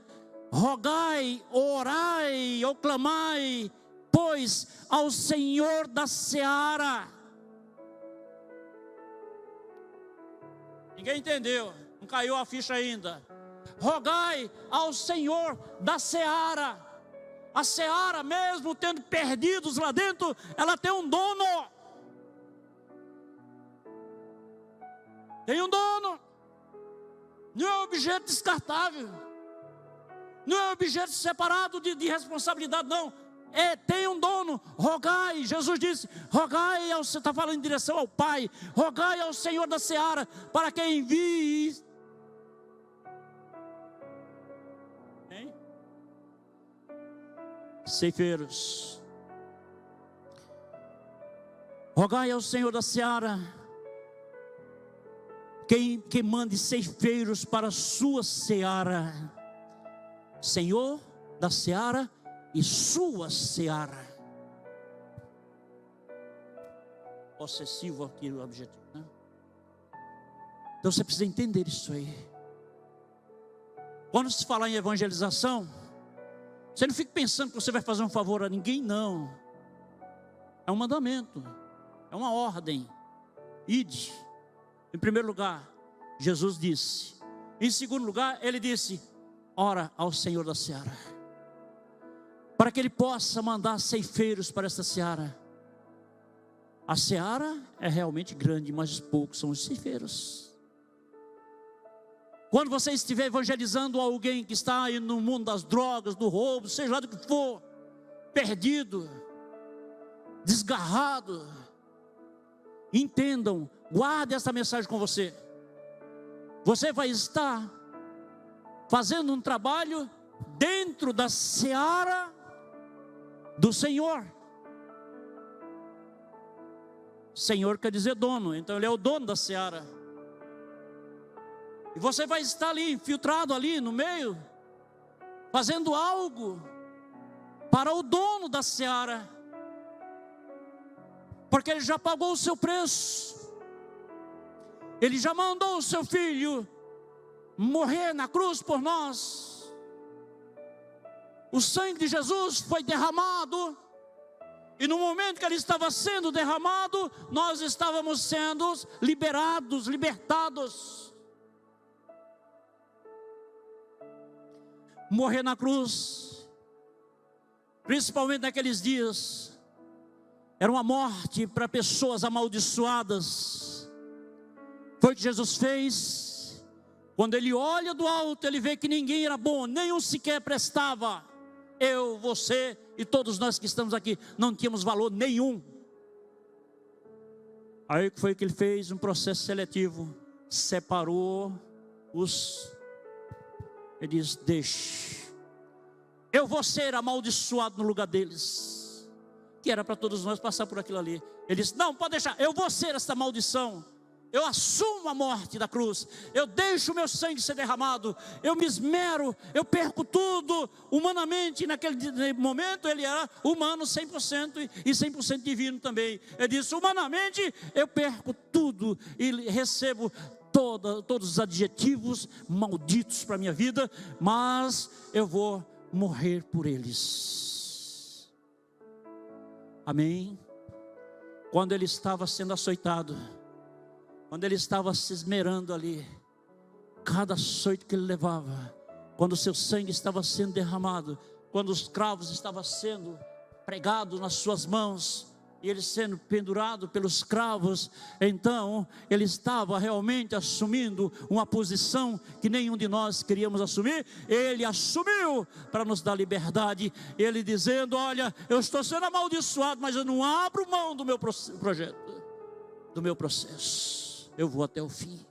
rogai, orai, ou clamai, pois ao Senhor da seara. Ninguém entendeu, não caiu a ficha ainda. Rogai ao Senhor da seara. A seara, mesmo tendo perdidos lá dentro, ela tem um dono. Tem um dono. Não é objeto descartável. Não é objeto separado de responsabilidade, não. Tem um dono. Rogai, Jesus disse, rogai você está falando em direção ao Pai, rogai ao Senhor da seara, para que envie. Hein? Ceifeiros. Rogai ao Senhor da seara, que mande ceifeiros para a sua seara. Senhor da seara e sua seara. Possessivo aqui o objetivo, né? Então você precisa entender isso aí. Quando se falar em evangelização, você não fica pensando que você vai fazer um favor a ninguém, não. É um mandamento, é uma ordem. Ide. Em primeiro lugar, Jesus disse. Em segundo lugar, ele disse: ora ao Senhor da seara, para que Ele possa mandar ceifeiros para esta seara. A seara é realmente grande, mas os poucos são os ceifeiros. Quando você estiver evangelizando alguém que está aí no mundo das drogas, do roubo, seja lá do que for, perdido, desgarrado, entendam, guarde essa mensagem com você. Você vai estar fazendo um trabalho dentro da seara do Senhor. Senhor quer dizer dono, então Ele é o dono da seara. E você vai estar ali, infiltrado ali no meio, fazendo algo para o dono da seara, porque Ele já pagou o seu preço. Ele já mandou o seu Filho morrer na cruz por nós. O sangue de Jesus foi derramado, e no momento que ele estava sendo derramado, nós estávamos sendo liberados, libertados. Morrer na cruz, principalmente naqueles dias, era uma morte para pessoas amaldiçoadas. Foi o que Jesus fez. Quando Ele olha do alto, Ele vê que ninguém era bom, nenhum sequer prestava. Eu, você e todos nós que estamos aqui não tínhamos valor nenhum. Aí o que foi que Ele fez? Um processo seletivo. Separou os... Ele diz: deixe, eu vou ser amaldiçoado no lugar deles. Que era para todos nós passar por aquilo ali. Ele disse: não, pode deixar, eu vou ser essa maldição. Eu assumo a morte da cruz, eu deixo o meu sangue ser derramado, eu me esmero, eu perco tudo. Humanamente, naquele momento, ele era humano 100% e 100% divino também. Ele disse: humanamente eu perco tudo e recebo todos os adjetivos malditos para a minha vida, mas eu vou morrer por eles. Amém? Quando ele estava sendo açoitado, quando ele estava se esmerando ali, cada açoite que ele levava, quando o seu sangue estava sendo derramado, quando os cravos estavam sendo pregados nas suas mãos, e ele sendo pendurado pelos cravos, então ele estava realmente assumindo uma posição que nenhum de nós queríamos assumir. Ele assumiu para nos dar liberdade, ele dizendo: olha, eu estou sendo amaldiçoado, mas eu não abro mão do meu projeto, do meu processo, eu vou até o fim.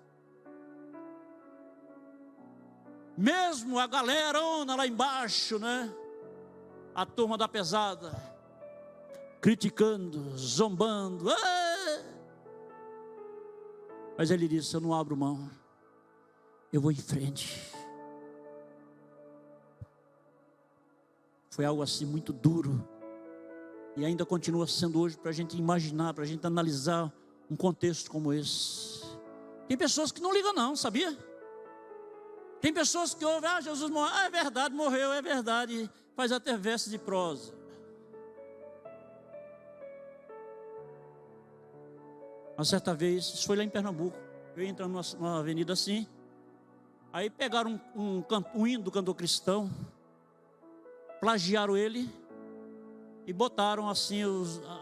Mesmo a galerona lá embaixo, né? A turma da pesada, criticando, zombando, mas ele disse: eu não abro mão, eu vou em frente. Foi algo assim muito duro, e ainda continua sendo hoje, para a gente imaginar, para a gente analisar um contexto como esse. Tem pessoas que não ligam não, sabia? Tem pessoas que ouvem: Jesus morreu, é verdade, morreu, é verdade, faz até versos de prosa. Uma certa vez, isso foi lá em Pernambuco, eu ia entrando numa avenida assim, aí pegaram um hino do cantor cristão, plagiaram ele e botaram assim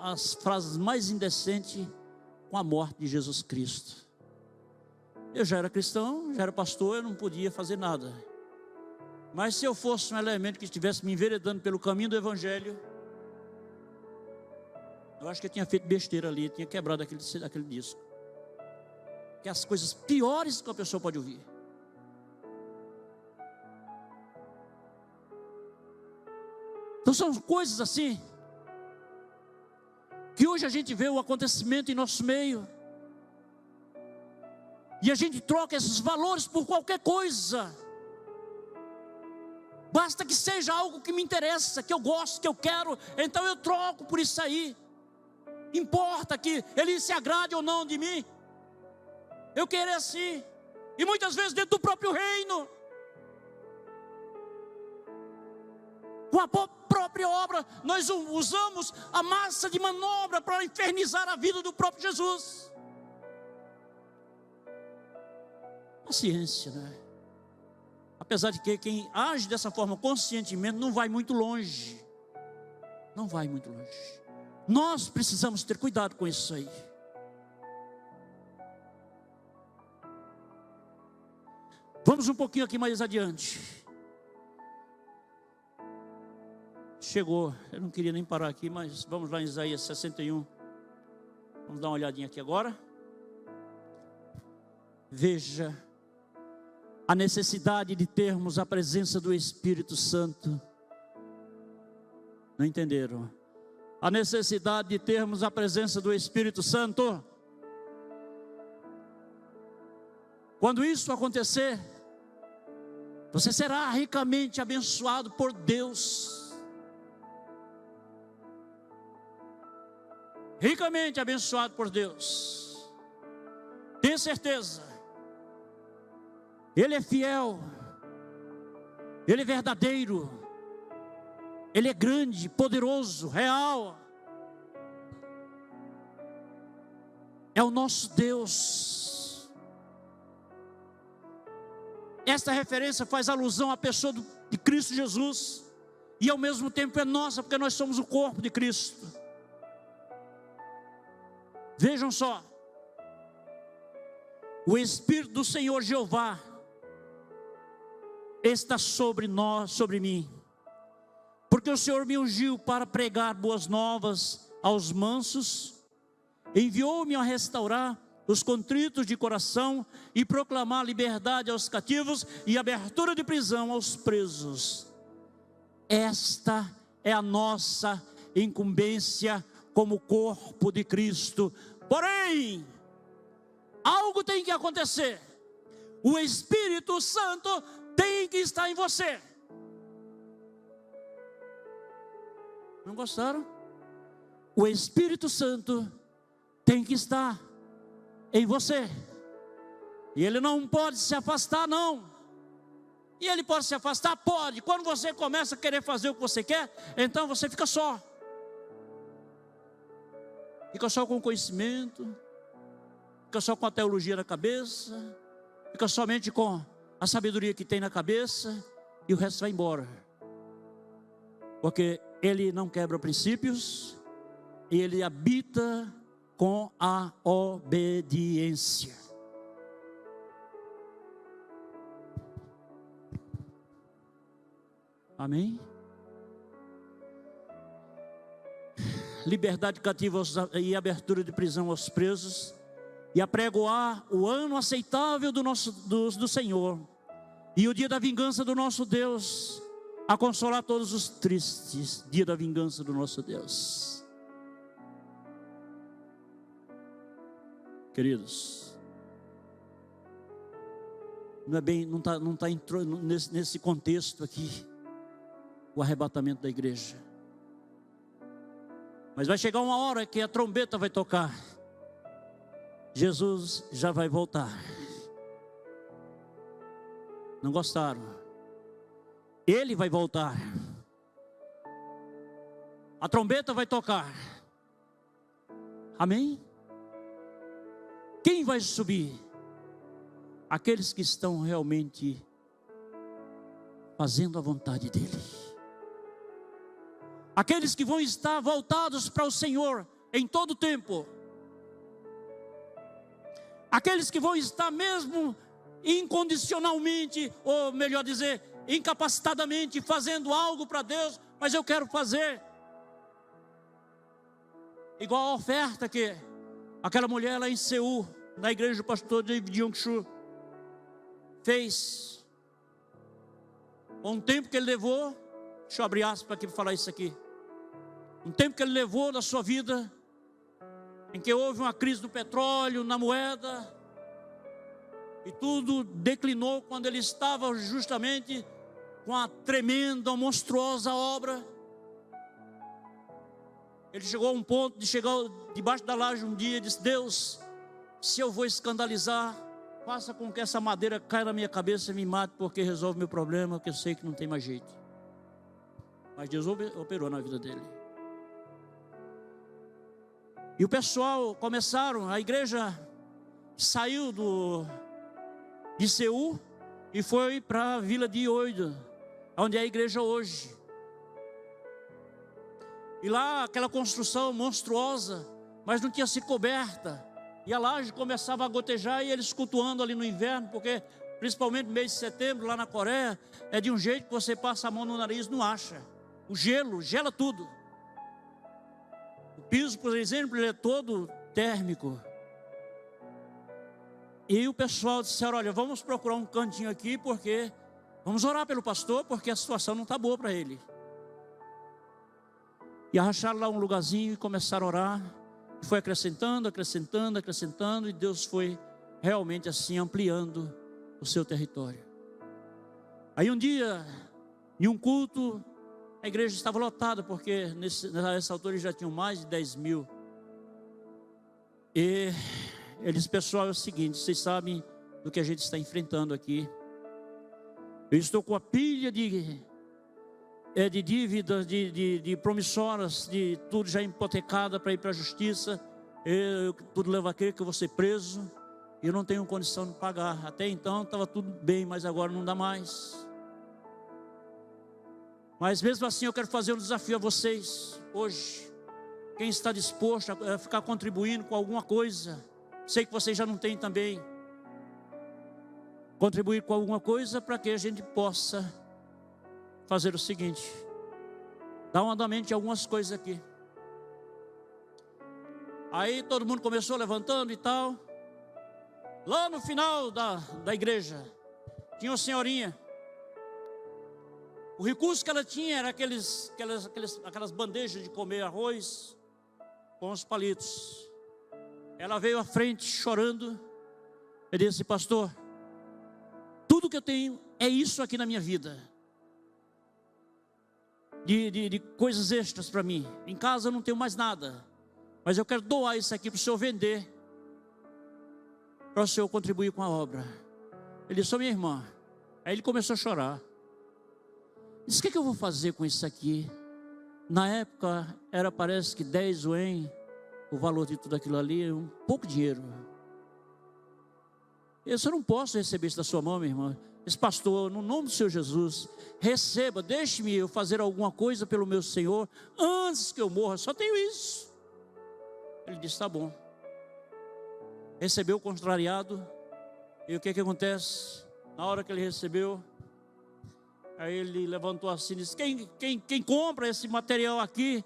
as frases mais indecentes com a morte de Jesus Cristo. Eu já era cristão, já era pastor, eu não podia fazer nada. Mas se eu fosse um elemento que estivesse me enveredando pelo caminho do Evangelho, eu acho que eu tinha feito besteira ali, tinha quebrado aquele disco. Que é as coisas piores que a pessoa pode ouvir. Então são coisas assim, que hoje a gente vê o acontecimento em nosso meio, e a gente troca esses valores por qualquer coisa. Basta que seja algo que me interessa, que eu gosto, que eu quero, então eu troco por isso aí. Importa que ele se agrade ou não de mim, eu querer assim, e muitas vezes dentro do próprio reino, com a própria obra, nós usamos a massa de manobra para infernizar a vida do próprio Jesus. Paciência, né? Apesar de que quem age dessa forma conscientemente não vai muito longe. Não vai muito longe. Nós precisamos ter cuidado com isso aí. Vamos um pouquinho aqui mais adiante. Chegou, eu não queria nem parar aqui, mas vamos lá em Isaías 61. Vamos dar uma olhadinha aqui agora. Veja a necessidade de termos a presença do Espírito Santo. Não entenderam? A necessidade de termos a presença do Espírito Santo. Quando isso acontecer, você será ricamente abençoado por Deus. Ricamente abençoado por Deus. Tenha certeza. Ele é fiel. Ele é verdadeiro. Ele é grande, poderoso, real. É o nosso Deus. Esta referência faz alusão à pessoa de Cristo Jesus. E ao mesmo tempo é nossa, porque nós somos o corpo de Cristo. Vejam só. O Espírito do Senhor Jeová está sobre nós, sobre mim. Porque o Senhor me ungiu para pregar boas novas aos mansos, enviou-me a restaurar os contritos de coração e proclamar liberdade aos cativos e abertura de prisão aos presos. Esta é a nossa incumbência como corpo de Cristo. Porém, algo tem que acontecer. O Espírito Santo tem que estar em você. Não gostaram? O Espírito Santo tem que estar em você. E ele não pode se afastar, não. E ele pode se afastar? Pode. Quando você começa a querer fazer o que você quer, então você fica só. Fica só com o conhecimento. Fica só com a teologia na cabeça. Fica somente com a sabedoria que tem na cabeça. E o resto vai embora. Porque ele não quebra princípios. E ele habita com a obediência. Amém? Liberdade cativa e abertura de prisão aos presos, e apregoar o ano aceitável do Senhor, e o dia da vingança do nosso Deus, a consolar todos os tristes. Dia da vingança do nosso Deus. Queridos, não está entrando nesse contexto aqui o arrebatamento da igreja. Mas vai chegar uma hora que a trombeta vai tocar. Jesus já vai voltar. Não gostaram? Ele vai voltar. A trombeta vai tocar. Amém? Quem vai subir? Aqueles que estão realmente fazendo a vontade dele. Aqueles que vão estar voltados para o Senhor em todo o tempo. Aqueles que vão estar mesmo incondicionalmente, ou melhor dizer, incapacitadamente, fazendo algo para Deus, mas eu quero fazer. Igual a oferta que aquela mulher lá em Seul, na igreja do pastor David Young-Shu, fez. Com um tempo que ele levou, deixa eu abrir aspas aqui para falar isso aqui. Um tempo que ele levou na sua vida, em que houve uma crise do petróleo, na moeda, e tudo declinou quando ele estava justamente com a tremenda, monstruosa obra. Ele chegou a um ponto de chegar debaixo da laje um dia e disse: Deus, se eu vou escandalizar, faça com que essa madeira caia na minha cabeça e me mate, porque resolve meu problema, porque eu sei que não tem mais jeito. Mas Deus operou na vida dele. E o pessoal começaram, a igreja saiu de Seul e foi para a vila de Yoido, onde é a igreja hoje. E lá aquela construção monstruosa, mas não tinha sido coberta. E a laje começava a gotejar e eles cultuando ali no inverno, porque principalmente no mês de setembro, lá na Coreia, é de um jeito que você passa a mão no nariz e não acha. O gelo, gela tudo. O piso, por exemplo, ele é todo térmico. E o pessoal disseram, olha, vamos procurar um cantinho aqui, porque vamos orar pelo pastor, porque a situação não está boa para ele. E arracharam lá um lugarzinho e começaram a orar. E foi acrescentando, acrescentando, acrescentando, e Deus foi realmente assim ampliando o seu território. Aí um dia, em um culto, a igreja estava lotada, porque nessa altura já tinham mais de 10 mil. E ele disse, pessoal, é o seguinte, vocês sabem do que a gente está enfrentando aqui. Eu estou com a pilha de dívidas, de promissoras, de tudo já hipotecada para ir para a justiça. Tudo leva a crer que eu vou ser preso. E eu não tenho condição de pagar. Até então estava tudo bem, mas agora não dá mais. Mas mesmo assim eu quero fazer um desafio a vocês hoje. Quem está disposto a ficar contribuindo com alguma coisa, sei que vocês já não têm também. Contribuir com alguma coisa para que a gente possa fazer o seguinte: dar um andamento em algumas coisas aqui. Aí todo mundo começou levantando e tal. Lá no final da igreja tinha uma senhorinha. O recurso que ela tinha era aquelas bandejas de comer arroz com os palitos. Ela veio à frente chorando e disse, pastor, tudo que eu tenho é isso aqui na minha vida. De coisas extras para mim. Em casa eu não tenho mais nada, mas eu quero doar isso aqui para o senhor vender, para o senhor contribuir com a obra. Ele disse, minha irmã. Aí ele começou a chorar. Disse, o que eu vou fazer com isso aqui? Na época era, parece que 10 yuan, o valor de tudo aquilo ali, um pouco dinheiro. Eu não posso receber isso da sua mão, minha irmã. Esse pastor, no nome do Senhor Jesus, receba, deixe-me eu fazer alguma coisa pelo meu Senhor, antes que eu morra, só tenho isso. Ele disse, tá bom. Recebeu contrariado, e o que acontece? Na hora que ele recebeu, aí ele levantou assim e disse, quem compra esse material aqui?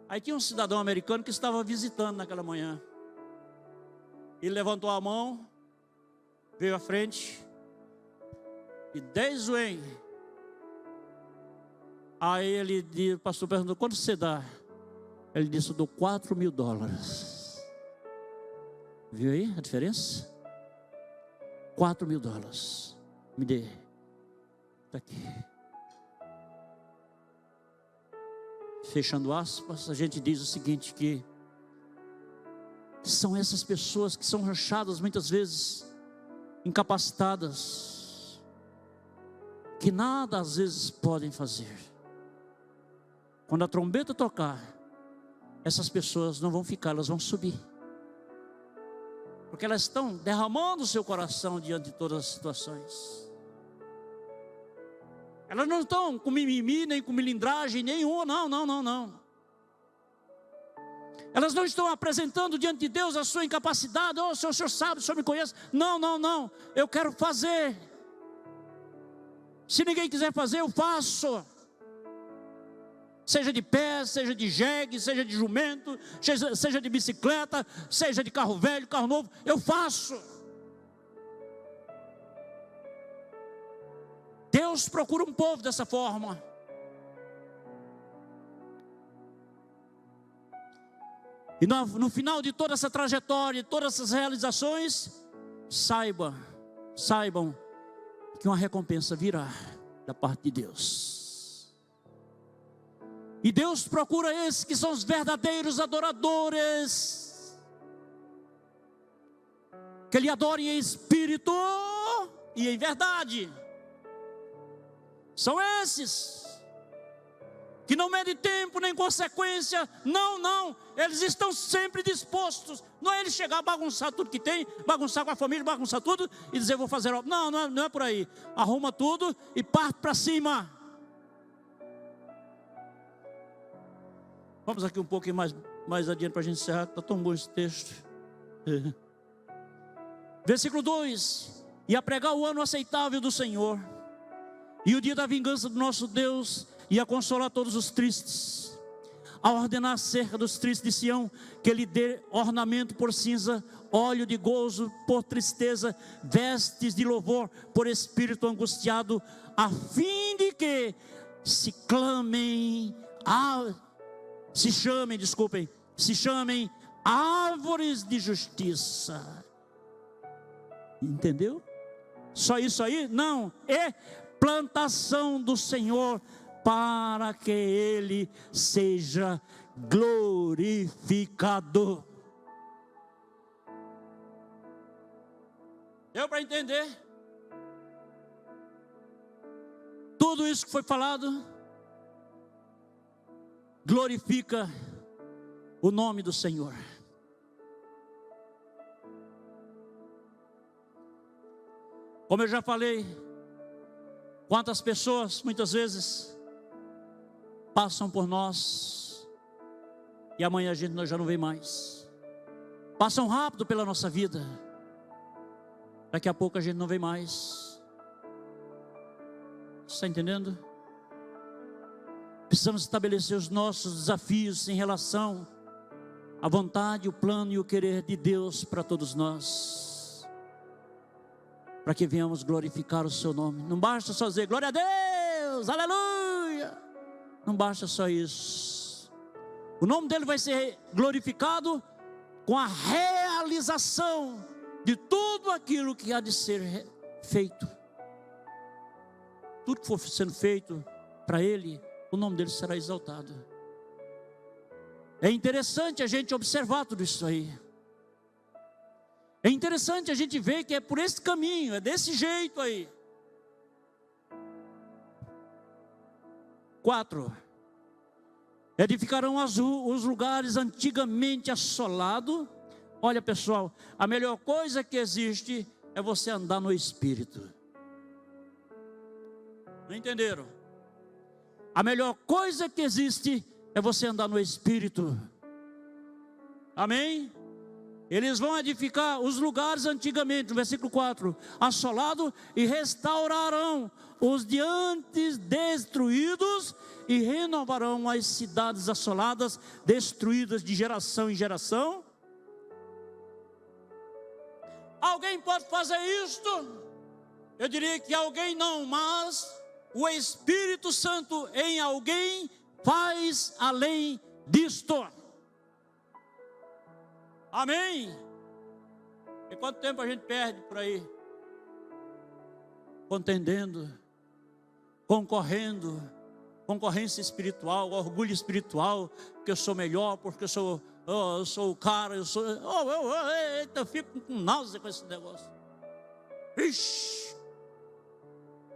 Aí tinha um cidadão americano que estava visitando naquela manhã. Ele levantou a mão, veio à frente, e 10 yuan. Aí o pastor perguntou, quanto você dá? Ele disse, eu dou $4.000. Viu aí a diferença? $4.000. Me dê. Está aqui. Fechando aspas, a gente diz o seguinte, que são essas pessoas que são achadas muitas vezes incapacitadas, que nada às vezes podem fazer. Quando a trombeta tocar, essas pessoas não vão ficar, elas vão subir, porque elas estão derramando o seu coração diante de todas as situações. Elas não estão com mimimi, nem com milindragem nenhuma, não. Elas não estão apresentando diante de Deus a sua incapacidade. O Senhor sabe, o Senhor me conhece. Não. Eu quero fazer. Se ninguém quiser fazer, eu faço. Seja de pé, seja de jegue, seja de jumento, seja de bicicleta, seja de carro velho, carro novo, eu faço. Deus procura um povo dessa forma. E no final de toda essa trajetória, todas essas realizações, saibam que uma recompensa virá da parte de Deus. E Deus procura esses que são os verdadeiros adoradores, que Ele adore em espírito e em verdade. São esses que não mede tempo nem consequência. Não, eles estão sempre dispostos. Não é ele chegar a bagunçar tudo que tem, bagunçar com a família, bagunçar tudo e dizer vou fazer obra. Não é por aí. Arruma tudo e parte para cima. Vamos aqui um pouquinho mais adiante para a gente encerrar, está tão bom esse texto. Versículo 2: e a pregar o ano aceitável do Senhor, e o dia da vingança do nosso Deus, e a consolar todos os tristes, a ordenar acerca dos tristes de Sião, que lhe dê ornamento por cinza, óleo de gozo por tristeza, vestes de louvor por espírito angustiado, a fim de que se chamem árvores de justiça. Entendeu? Só isso aí? Não, é plantação do Senhor, para que Ele seja glorificado. Deu para entender? Tudo isso que foi falado glorifica o nome do Senhor. Como eu já falei, quantas pessoas muitas vezes passam por nós e amanhã nós já não vê mais. Passam rápido pela nossa vida, daqui a pouco a gente não vê mais. Está entendendo? Precisamos estabelecer os nossos desafios em relação à vontade, o plano e o querer de Deus para todos nós, para que venhamos glorificar o seu nome. Não basta só dizer glória a Deus, aleluia. Não basta só isso. O nome dele vai ser glorificado com a realização de tudo aquilo que há de ser feito. Tudo que for sendo feito para ele, o nome dele será exaltado. É interessante a gente observar tudo isso aí. É interessante a gente ver que é por esse caminho, é desse jeito aí. 4. Edificarão os lugares antigamente assolados. Olha pessoal, a melhor coisa que existe é você andar no Espírito. Não entenderam? A melhor coisa que existe é você andar no Espírito. Amém? Eles vão edificar os lugares antigamente, no versículo 4, assolado, e restaurarão os de antes destruídos, e renovarão as cidades assoladas, destruídas de geração em geração. Alguém pode fazer isto? Eu diria que alguém não, mas o Espírito Santo em alguém faz além disto. Amém? E quanto tempo a gente perde por aí? Contendendo, concorrendo, concorrência espiritual, orgulho espiritual, porque eu sou melhor, porque eu sou o cara, eu fico com náusea com esse negócio. Ixi,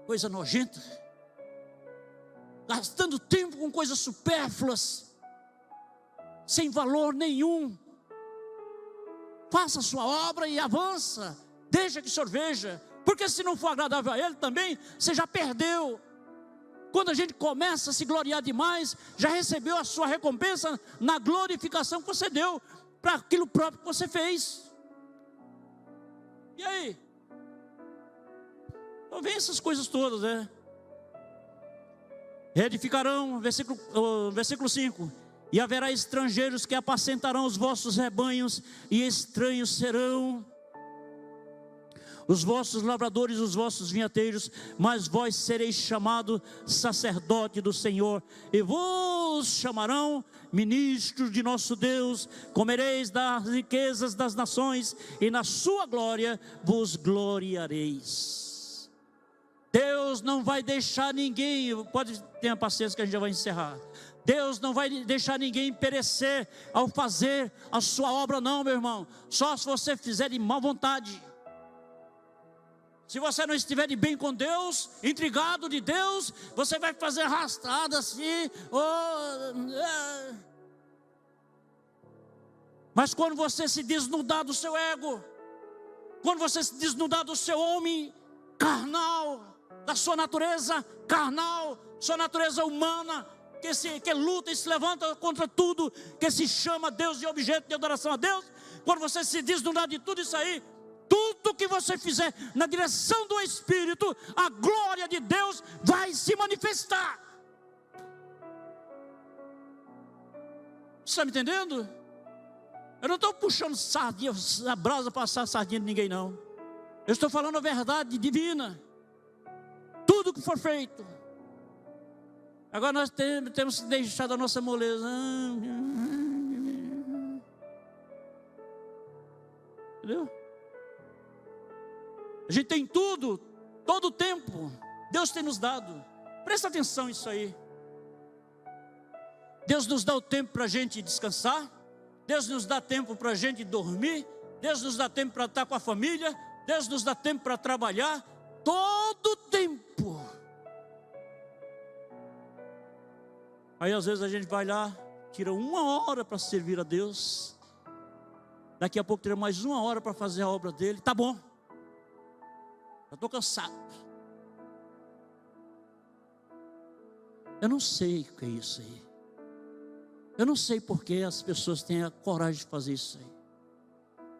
coisa nojenta. Gastando tempo com coisas supérfluas, sem valor nenhum. Faça a sua obra e avança. Deixa que o Senhor veja. Porque se não for agradável a Ele também, você já perdeu. Quando a gente começa a se gloriar demais, já recebeu a sua recompensa na glorificação que você deu para aquilo próprio que você fez. E aí? Então vem essas coisas todas, né? Reedificarão, versículo 5. E haverá estrangeiros que apacentarão os vossos rebanhos, e estranhos serão os vossos lavradores, os vossos vinhateiros, mas vós sereis chamado sacerdote do Senhor, e vos chamarão ministros de nosso Deus. Comereis das riquezas das nações, e na sua glória vos gloriareis. Deus não vai deixar ninguém, pode ter a paciência que a gente já vai encerrar. Deus não vai deixar ninguém perecer ao fazer a sua obra não, meu irmão. Só se você fizer de má vontade. Se você não estiver de bem com Deus, intrigado de Deus, você vai fazer arrastada assim. Mas quando você se desnudar do seu ego, quando você se desnudar do seu homem carnal, da sua natureza carnal, sua natureza humana, que luta e se levanta contra tudo que se chama Deus de objeto de adoração a Deus, quando você se desnudar de tudo isso aí, tudo que você fizer na direção do Espírito, a glória de Deus vai se manifestar. Você está me entendendo? Eu não estou puxando sardinha, a brasa para assar sardinha de ninguém, não. Eu estou falando a verdade divina. Tudo que for feito. Agora nós temos que deixar da nossa moleza. Entendeu? A gente tem tudo, todo o tempo. Deus tem nos dado. Presta atenção nisso aí. Deus nos dá o tempo para a gente descansar. Deus nos dá tempo para a gente dormir. Deus nos dá tempo para estar com a família. Deus nos dá tempo para trabalhar. Todo o tempo. Aí às vezes a gente vai lá, tira 1 hora para servir a Deus. Daqui a pouco tira mais 1 hora para fazer a obra dele. Tá bom. Eu estou cansado. Eu não sei o que é isso aí. Eu não sei porque as pessoas têm a coragem de fazer isso aí.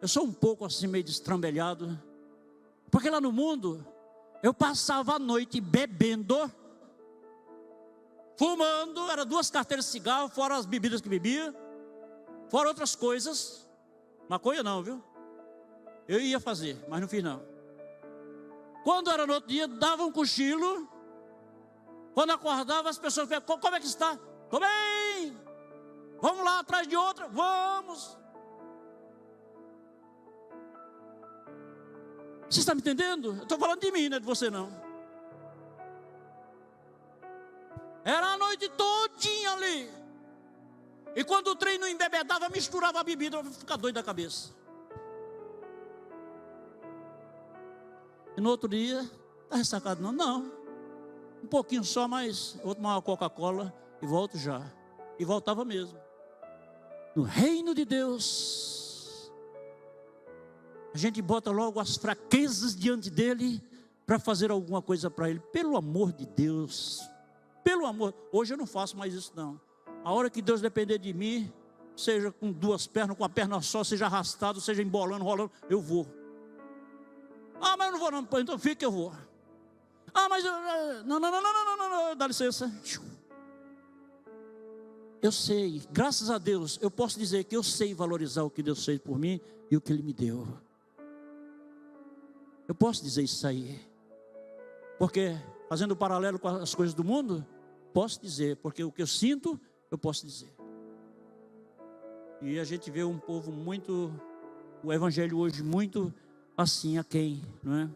Eu sou um pouco assim meio destrambelhado. Porque lá no mundo, eu passava a noite bebendo, fumando, era 2 carteiras de cigarro, fora as bebidas que bebia, fora outras coisas. Maconha não, viu? Eu ia fazer, mas não fiz não. Quando era no outro dia, dava um cochilo. Quando acordava, as pessoas perguntavam: como é que está? Estou bem. Vamos lá atrás de outra? Vamos. Você está me entendendo? Eu estou falando de mim, não é de você não. Era a noite todinha ali. E quando o trem não embebedava, misturava a bebida, eu ficava doido da cabeça. E no outro dia, está ressacado não? Não. Um pouquinho só, mas eu vou tomar uma Coca-Cola e volto já. E voltava mesmo. No reino de Deus, a gente bota logo as fraquezas diante dele para fazer alguma coisa para ele. Pelo amor de Deus. Pelo amor. Hoje eu não faço mais isso não. A hora que Deus depender de mim, seja com 2 pernas, com a perna só, seja arrastado, seja embolando, rolando, eu vou. Ah, mas eu não vou não, então fica que eu vou. Ah, mas não, dá licença. Eu sei, graças a Deus, eu posso dizer que eu sei valorizar o que Deus fez por mim e o que Ele me deu. Eu posso dizer isso aí. Porque, fazendo um paralelo com as coisas do mundo, posso dizer, porque o que eu sinto, eu posso dizer. E a gente vê um povo muito, o evangelho hoje muito assim a quem, não é?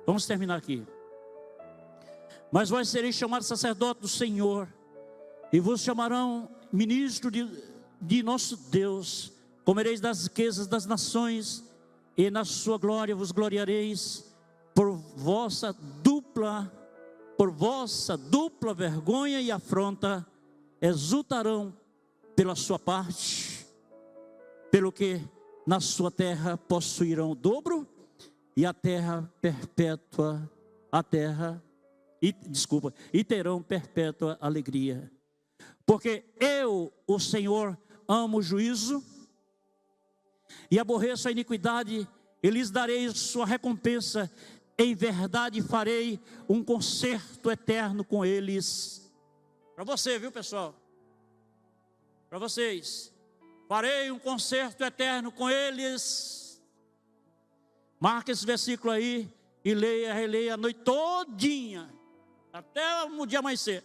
Vamos terminar aqui. Mas vós sereis chamados sacerdote do Senhor, e vos chamarão ministro de nosso Deus. Comereis das riquezas das nações, e na sua glória vos gloriareis. Por vossa dupla vergonha e afronta exultarão pela sua parte, pelo que na sua terra possuirão o dobro, e a terra perpétua, e terão perpétua alegria. Porque eu, o Senhor, amo o juízo, e aborreço a iniquidade, e lhes darei sua recompensa. Em verdade farei um concerto eterno com eles. Para você, viu pessoal? Para vocês. Farei um concerto eterno com eles. Marca esse versículo aí e releia a noite todinha, até o dia amanhecer.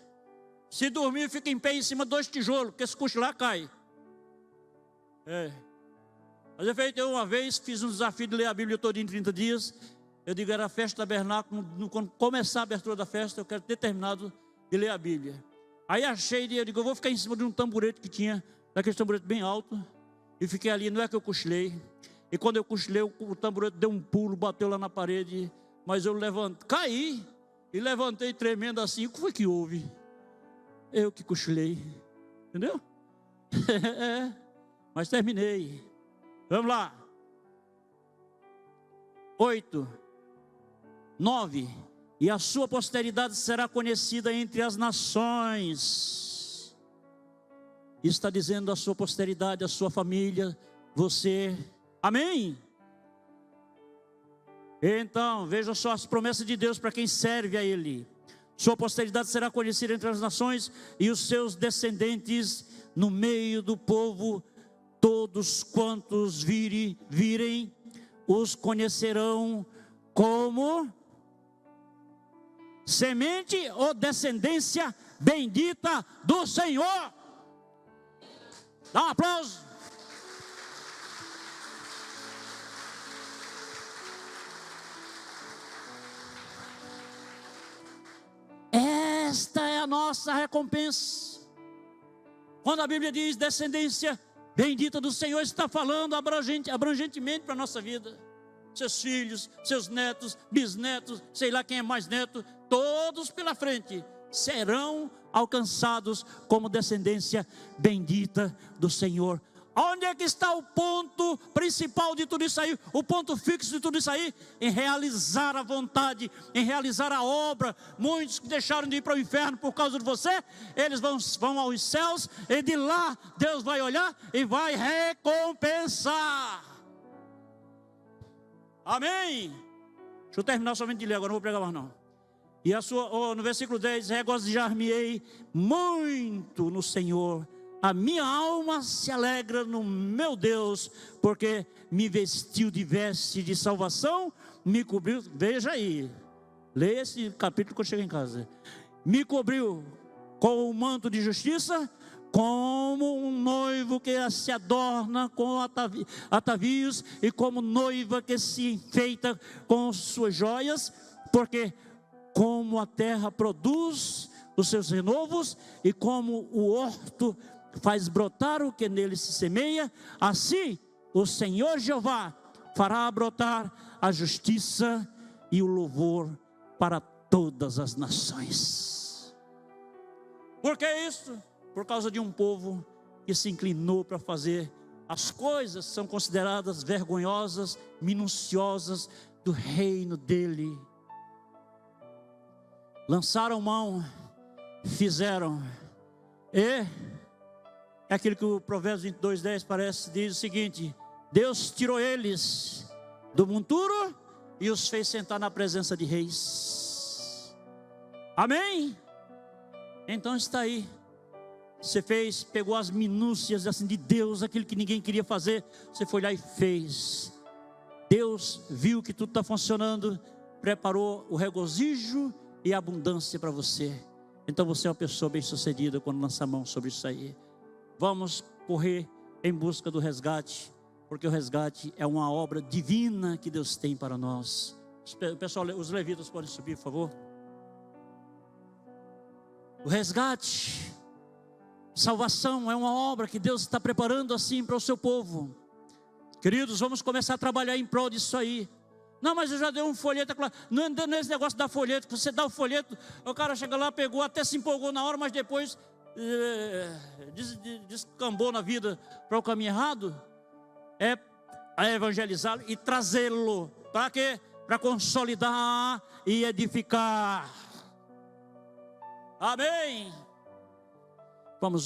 Se dormir, fica em pé em cima de 2 tijolos, porque se cochilar cai. Mas eu uma vez fiz um desafio de ler a Bíblia toda em 30 dias. Eu digo, era a festa do tabernáculo. Quando começar a abertura da festa, eu quero ter terminado de ler a Bíblia. Aí achei, eu digo, eu vou ficar em cima de um tamborete que tinha, daquele tamborete bem alto. E fiquei ali, não é que eu cochilei. E quando eu cochilei, o tamborete deu um pulo, bateu lá na parede. Mas eu caí e levantei tremendo assim. O que foi que houve? Eu que cochilei. Entendeu? Mas terminei. Vamos lá. 8, 9. E a sua posteridade será conhecida entre as nações. Isso está dizendo a sua posteridade, a sua família, você. Amém? Então, veja só as promessas de Deus para quem serve a Ele. Sua posteridade será conhecida entre as nações e os seus descendentes no meio do povo. Todos quantos virem, os conhecerão como semente ou descendência bendita do Senhor. Dá um aplauso. Esta é a nossa recompensa. Quando a Bíblia diz descendência bendita do Senhor, está falando abrangentemente para a nossa vida. Seus filhos, seus netos, bisnetos, sei lá quem é mais neto, todos pela frente serão alcançados como descendência bendita do Senhor. Onde é que está o ponto principal de tudo isso aí? O ponto fixo de tudo isso aí? Em realizar a vontade, em realizar a obra. Muitos que deixaram de ir para o inferno por causa de você, eles vão aos céus, e de lá Deus vai olhar e vai recompensar. Amém? Deixa eu terminar somente de ler, agora não vou pregar mais não. E no versículo 10, regozijar-me-ei muito no Senhor. A minha alma se alegra no meu Deus, porque me vestiu de veste de salvação, me cobriu, veja aí, leia esse capítulo quando chegar em casa. Me cobriu com o manto de justiça, como um noivo que se adorna com atavios, e como noiva que se enfeita com suas joias, porque como a terra produz os seus renovos, e como o horto faz brotar o que nele se semeia, assim o Senhor Jeová fará brotar a justiça e o louvor para todas as nações. Por que isso? Por causa de um povo que se inclinou para fazer as coisas que são consideradas vergonhosas, minuciosas do reino dele. Lançaram mão, fizeram, e é aquilo que o Provérbios 22:10 diz o seguinte: Deus tirou eles do monturo e os fez sentar na presença de reis. Amém? Então está aí. Você pegou as minúcias assim de Deus, aquilo que ninguém queria fazer, você foi lá e fez. Deus viu que tudo está funcionando, preparou o regozijo e a abundância para você. Então você é uma pessoa bem sucedida quando lança a mão sobre isso aí. Vamos correr em busca do resgate, porque o resgate é uma obra divina que Deus tem para nós. Pessoal, os levitas podem subir, por favor. O resgate, salvação é uma obra que Deus está preparando assim para o seu povo. Queridos, vamos começar a trabalhar em prol disso aí. Não, mas eu já dei um folheto. Não é esse negócio da folheto, que você dá o folheto, o cara chega lá, pegou, até se empolgou na hora, mas depois descambou na vida para o caminho errado. É evangelizá-lo e trazê-lo. Para quê? Para consolidar e edificar. Amém.